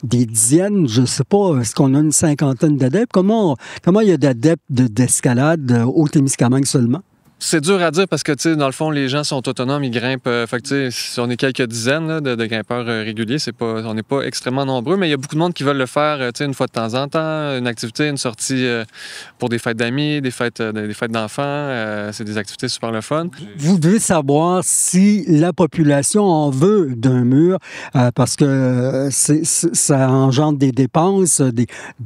des dizaines, je ne sais pas, est-ce qu'on a une cinquantaine d'adeptes? Comment il y a d'adeptes d'escalade au Témiscamingue seulement? C'est dur à dire parce que, tu sais, dans le fond, les gens sont autonomes, ils grimpent. Fait que, tu sais, si on est quelques dizaines là, de grimpeurs réguliers, on n'est pas extrêmement nombreux, mais il y a beaucoup de monde qui veulent le faire, tu sais, une fois de temps en temps, une activité, une sortie pour des fêtes d'amis, des fêtes d'enfants. C'est des activités super le fun. Vous devez savoir si la population en veut d'un mur, parce que ça engendre des dépenses,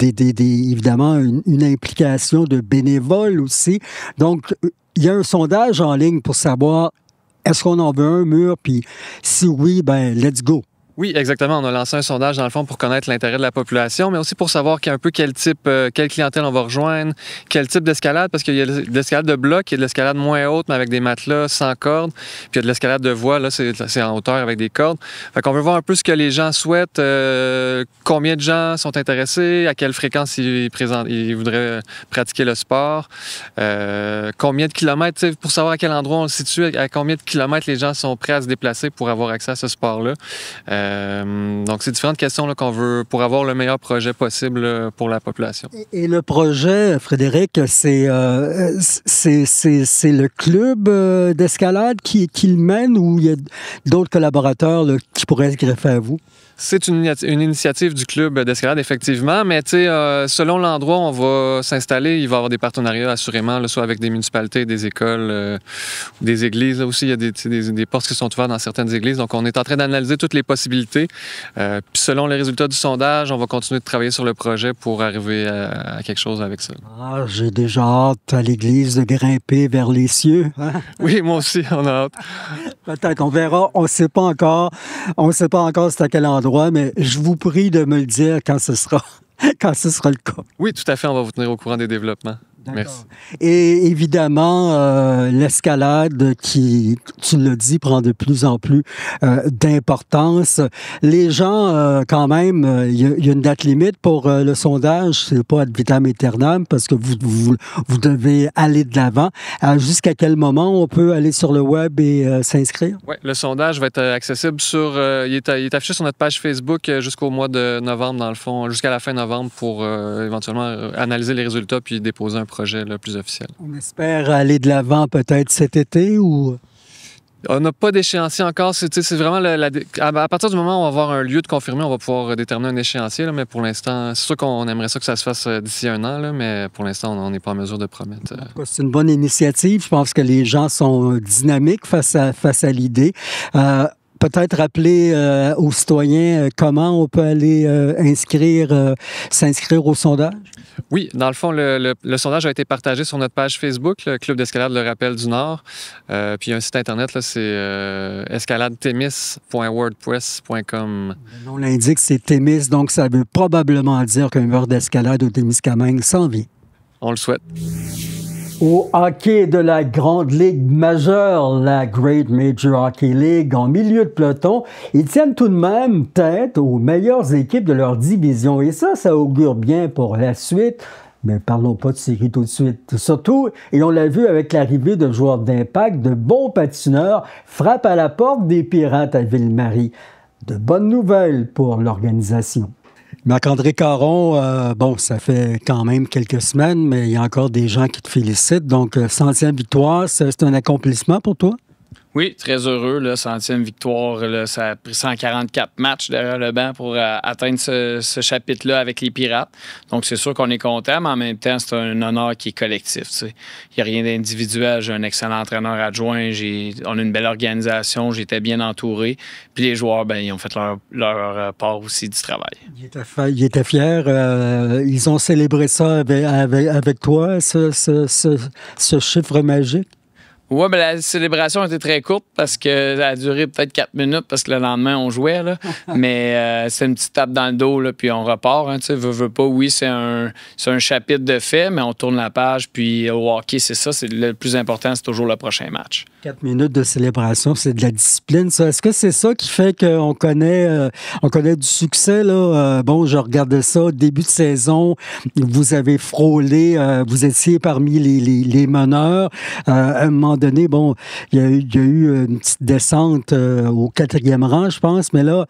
évidemment, une implication de bénévoles aussi. Donc, il y a un sondage en ligne pour savoir est-ce qu'on en veut un mur? Puis si oui, ben let's go. Oui, exactement. On a lancé un sondage, dans le fond, pour connaître l'intérêt de la population, mais aussi pour savoir un peu quelle clientèle on va rejoindre, quel type d'escalade, parce qu'il y a de l'escalade de bloc, il y a de l'escalade moins haute, mais avec des matelas sans cordes, puis il y a de l'escalade de voie, là, c'est en hauteur avec des cordes. Fait qu'on veut voir un peu ce que les gens souhaitent, combien de gens sont intéressés, à quelle fréquence ils voudraient pratiquer le sport, combien de kilomètres, pour savoir à quel endroit on le situe, à combien de kilomètres les gens sont prêts à se déplacer pour avoir accès à ce sport-là. Donc, c'est différentes questions là, qu'on veut pour avoir le meilleur projet possible là, pour la population. Et le projet, Frédéric, c'est le club d'escalade qui le mène ou il y a d'autres collaborateurs là, qui pourraient se greffer à vous? C'est une initiative du club d'escalade, effectivement, mais selon l'endroit où on va s'installer, il va y avoir des partenariats, assurément, là, soit avec des municipalités, des écoles, des églises. Là aussi, il y a des portes qui sont ouvertes dans certaines églises. Donc, on est en train d'analyser toutes les possibilités. Puis, selon les résultats du sondage, on va continuer de travailler sur le projet pour arriver à quelque chose avec ça. Ah, j'ai déjà hâte à l'église de grimper vers les cieux. Hein? Oui, moi aussi, on a hâte. Peut-être, on verra. On ne sait pas encore. On ne sait pas encore c'est à quel endroit. Mais je vous prie de me le dire quand ce sera le cas. Oui, tout à fait. On va vous tenir au courant des développements. Merci. Et évidemment, l'escalade qui, tu l'as dit, prend de plus en plus d'importance. Les gens, quand même, il y a une date limite pour le sondage. C'est pas ad vitam aeternam parce que vous devez aller de l'avant. Jusqu'à quel moment on peut aller sur le web et s'inscrire? Oui, le sondage va être accessible il est affiché sur notre page Facebook jusqu'au mois de novembre, dans le fond, jusqu'à la fin novembre pour éventuellement analyser les résultats puis déposer un projet là, plus officiel. On espère aller de l'avant peut-être cet été ou... On n'a pas d'échéancier encore. C'est vraiment à partir du moment où on va avoir un lieu de confirmé, on va pouvoir déterminer un échéancier. Là, mais pour l'instant, c'est sûr qu'on aimerait ça que ça se fasse d'ici un an, là, mais pour l'instant, on n'est pas en mesure de promettre. C'est une bonne initiative. Je pense que les gens sont dynamiques face à l'idée. Peut-être rappeler aux citoyens comment on peut aller s'inscrire au sondage? Oui, dans le fond, le sondage a été partagé sur notre page Facebook, le Club d'escalade Le Rappel du Nord. Puis il y a un site Internet, là, c'est escaladetémis.wordpress.com. Le nom l'indique, c'est Témis, donc ça veut probablement dire qu'un mur d'escalade au Témiscamingue s'en vient. On le souhaite. Au hockey de la Grande Ligue majeure, la Great Major Hockey League, en milieu de peloton, ils tiennent tout de même tête aux meilleures équipes de leur division. Et ça augure bien pour la suite. Mais parlons pas de série tout de suite. Surtout, et on l'a vu avec l'arrivée de joueurs d'impact, de bons patineurs frappent à la porte des Pirates à Ville-Marie. De bonnes nouvelles pour l'organisation. Marc-André Caron, ça fait quand même quelques semaines, mais il y a encore des gens qui te félicitent. Donc, 100e victoire, c'est un accomplissement pour toi? Oui, très heureux. Là, 100e victoire, là, ça a pris 144 matchs derrière le banc pour atteindre ce chapitre-là avec les Pirates. Donc, c'est sûr qu'on est content, mais en même temps, c'est un honneur qui est collectif. Il n'y a rien d'individuel. J'ai un excellent entraîneur adjoint. On a une belle organisation. J'étais bien entouré. Puis les joueurs, ils ont fait leur part aussi du travail. Il était fier. Ils ont célébré ça avec toi, ce chiffre magique? Oui, la célébration a été très courte parce qu'elle a duré peut-être 4 minutes parce que le lendemain, on jouait. Là. Mais c'est une petite tape dans le dos, là, puis on repart. Hein, veux pas. Oui, c'est un chapitre de fait, mais on tourne la page. Puis au hockey, c'est ça. Le plus important, c'est toujours le prochain match. 4 minutes de célébration, c'est de la discipline, ça. Est-ce que c'est ça qui fait qu'on connaît du succès, là? Je regardais ça au début de saison. Vous avez frôlé, vous étiez parmi les meneurs. À un moment donné, il y a eu une petite descente au 4e rang, je pense, mais là,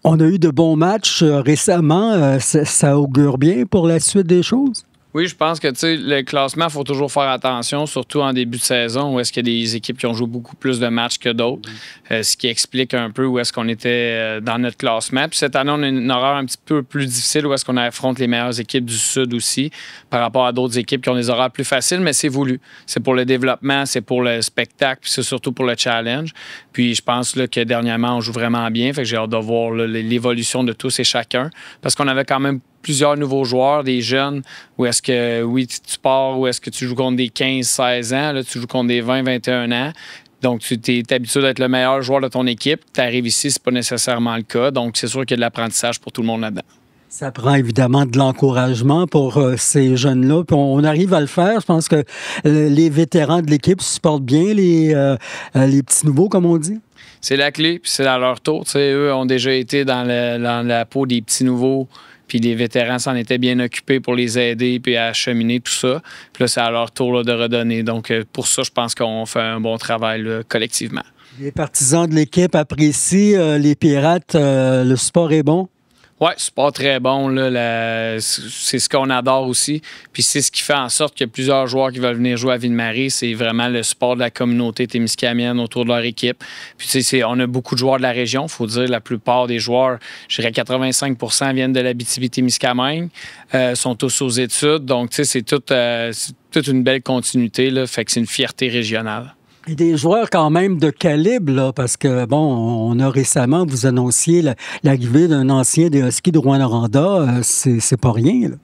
on a eu de bons matchs récemment. Ça augure bien pour la suite des choses? Oui, je pense que le classement, il faut toujours faire attention, surtout en début de saison, où est-ce qu'il y a des équipes qui ont joué beaucoup plus de matchs que d'autres, ce qui explique un peu où est-ce qu'on était dans notre classement. Puis cette année, on a une horaire un petit peu plus difficile, où est-ce qu'on affronte les meilleures équipes du Sud aussi, par rapport à d'autres équipes qui ont des horaires plus faciles, mais c'est voulu. C'est pour le développement, c'est pour le spectacle, puis c'est surtout pour le challenge. Puis je pense là, que dernièrement, on joue vraiment bien, fait que j'ai hâte de voir là, l'évolution de tous et chacun, parce qu'on avait quand même plusieurs nouveaux joueurs, des jeunes, où est-ce que, oui, tu pars, où est-ce que tu joues contre des 15-16 ans, là, tu joues contre des 20-21 ans. Donc, tu es habitué d'être le meilleur joueur de ton équipe. Tu arrives ici, c'est pas nécessairement le cas. Donc, c'est sûr qu'il y a de l'apprentissage pour tout le monde là-dedans. Ça prend évidemment de l'encouragement pour ces jeunes-là. Puis on arrive à le faire. Je pense que les vétérans de l'équipe supportent bien les petits nouveaux, comme on dit. C'est la clé, puis c'est à leur tour. T'sais, eux ont déjà été dans la peau des petits nouveaux, puis les vétérans s'en étaient bien occupés pour les aider puis à acheminer tout ça. Puis là, c'est à leur tour là, de redonner. Donc, pour ça, je pense qu'on fait un bon travail là, collectivement. Les partisans de l'équipe apprécient les Pirates. Le sport est bon? Oui, c'est pas très bon. Là, c'est ce qu'on adore aussi. Puis c'est ce qui fait en sorte qu'il y a plusieurs joueurs qui veulent venir jouer à Ville-Marie. C'est vraiment le support de la communauté témiscamienne autour de leur équipe. Puis on a beaucoup de joueurs de la région. Il faut dire la plupart des joueurs, je dirais 85% viennent de l'Abitibi-Témiscamingue, sont tous aux études. Donc, c'est toute une belle continuité. Là, fait que c'est une fierté régionale. Et des joueurs quand même de calibre, là, parce que, bon, on a récemment, vous annonciez l'arrivée d'un ancien des Huskies de Rouyn-Noranda. C'est pas rien, là.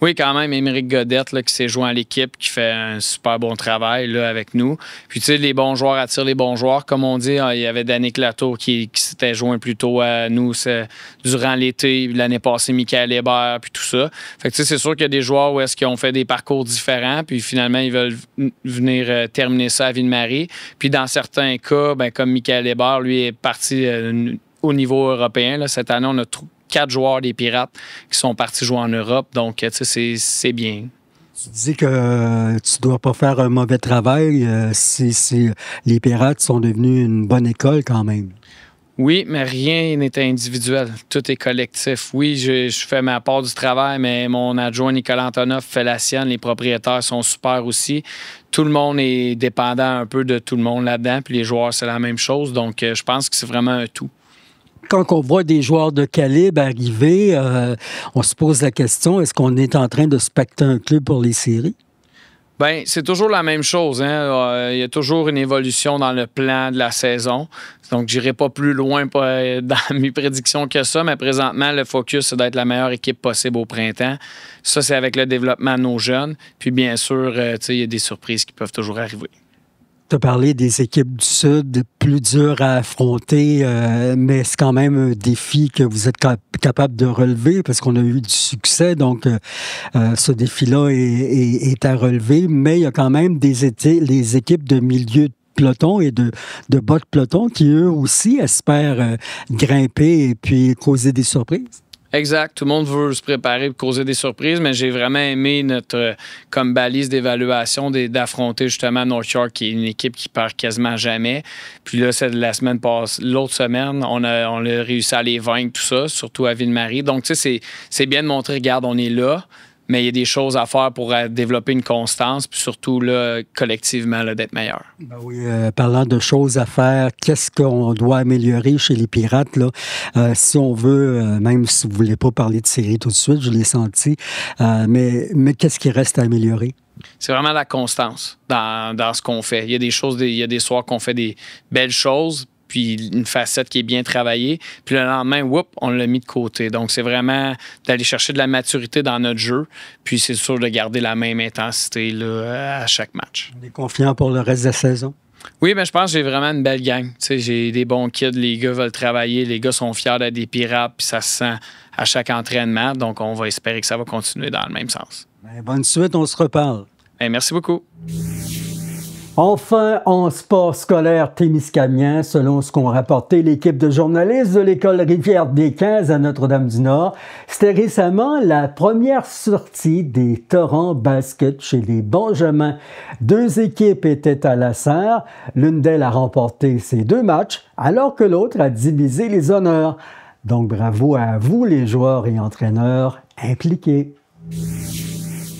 Oui, quand même, Émeric Godette là, qui s'est joint à l'équipe, qui fait un super bon travail là, avec nous. Puis, tu sais, les bons joueurs attirent les bons joueurs. Comme on dit, il y avait Danick Latour qui s'était joint plus tôt à nous durant l'été. L'année passée, Michael Hébert, puis tout ça. Fait que, tu sais, c'est sûr qu'il y a des joueurs où est-ce qu'ils ont fait des parcours différents, puis finalement, ils veulent venir terminer ça à Ville-Marie. Puis, dans certains cas, ben, comme Michael Hébert, lui, est parti au niveau européen. Là. Cette année, on a 4 joueurs des Pirates qui sont partis jouer en Europe. Donc, tu sais, c'est bien. Tu dis que tu dois pas faire un mauvais travail. Les Pirates sont devenus une bonne école quand même. Oui, mais rien n'est individuel. Tout est collectif. Oui, je fais ma part du travail, mais mon adjoint Nicolas Antonoff fait la sienne. Les propriétaires sont super aussi. Tout le monde est dépendant un peu de tout le monde là-dedans. Puis les joueurs, c'est la même chose. Donc, je pense que c'est vraiment un tout. Quand on voit des joueurs de calibre arriver, on se pose la question, est-ce qu'on est en train de se pacter un club pour les séries? Bien, c'est toujours la même chose. Hein? Il y a toujours une évolution dans le plan de la saison. Donc, je n'irai pas plus loin dans mes prédictions que ça, mais présentement, le focus, c'est d'être la meilleure équipe possible au printemps. Ça, c'est avec le développement de nos jeunes. Puis, bien sûr, il y a des surprises qui peuvent toujours arriver. Tu as parlé des équipes du Sud, plus dures à affronter, mais c'est quand même un défi que vous êtes capable de relever parce qu'on a eu du succès. Donc, ce défi-là est à relever, mais il y a quand même les équipes de milieu de peloton et de bas de peloton qui, eux aussi, espèrent grimper et puis causer des surprises. Exact. Tout le monde veut se préparer pour causer des surprises, mais j'ai vraiment aimé notre comme balise d'évaluation d'affronter justement North York, qui est une équipe qui perd quasiment jamais. Puis là, c'est la semaine passée, l'autre semaine, on a réussi à les vaincre, tout ça, surtout à Ville-Marie. Donc, tu sais, c'est bien de montrer, regarde, on est là, mais il y a des choses à faire pour développer une constance, puis surtout, là, collectivement, là, d'être meilleur. Ben oui, parlant de choses à faire, qu'est-ce qu'on doit améliorer chez les Pirates, là? Si on veut, même si vous ne voulez pas parler de série tout de suite, je l'ai senti, mais qu'est-ce qui reste à améliorer? C'est vraiment la constance dans ce qu'on fait. Il y a des choses, il y a des soirs qu'on fait des belles choses, puis une facette qui est bien travaillée. Puis le lendemain, on l'a mis de côté. Donc, c'est vraiment d'aller chercher de la maturité dans notre jeu. Puis c'est sûr de garder la même intensité là, à chaque match. On est confiant pour le reste de la saison? Oui, mais je pense que j'ai vraiment une belle gang. Tu sais, j'ai des bons kids, les gars veulent travailler, les gars sont fiers d'être des Pirates, puis ça se sent à chaque entraînement. Donc, on va espérer que ça va continuer dans le même sens. Bien, bonne suite, on se reparle. Bien, merci beaucoup. Enfin, en sport scolaire témiscamien, selon ce qu'ont rapporté l'équipe de journalistes de l'école Rivière-des-15 à Notre-Dame-du-Nord, c'était récemment la première sortie des Torrents basket chez les Benjamins. 2 équipes étaient à la serre. L'une d'elles a remporté ses 2 matchs, alors que l'autre a divisé les honneurs. Donc, bravo à vous, les joueurs et entraîneurs impliqués.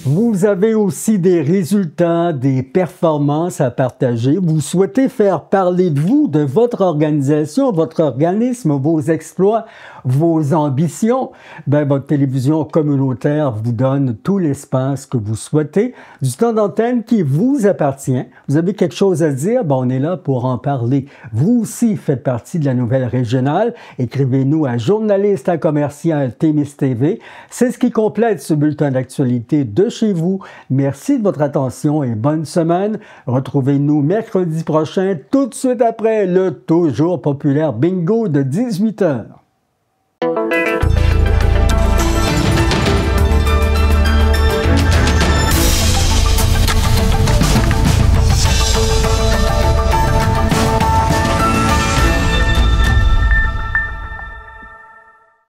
Vous avez aussi des résultats, des performances à partager. Vous souhaitez faire parler de vous, de votre organisation, votre organisme, vos exploits, vos ambitions. Ben, votre télévision communautaire vous donne tout l'espace que vous souhaitez, du temps d'antenne qui vous appartient. Vous avez quelque chose à dire? Ben, on est là pour en parler. Vous aussi faites partie de la nouvelle régionale. Écrivez-nous à journaliste@commercial Témis TV. C'est ce qui complète ce bulletin d'actualité de chez vous. Merci de votre attention et bonne semaine. Retrouvez-nous mercredi prochain, tout de suite après le toujours populaire bingo de 18h.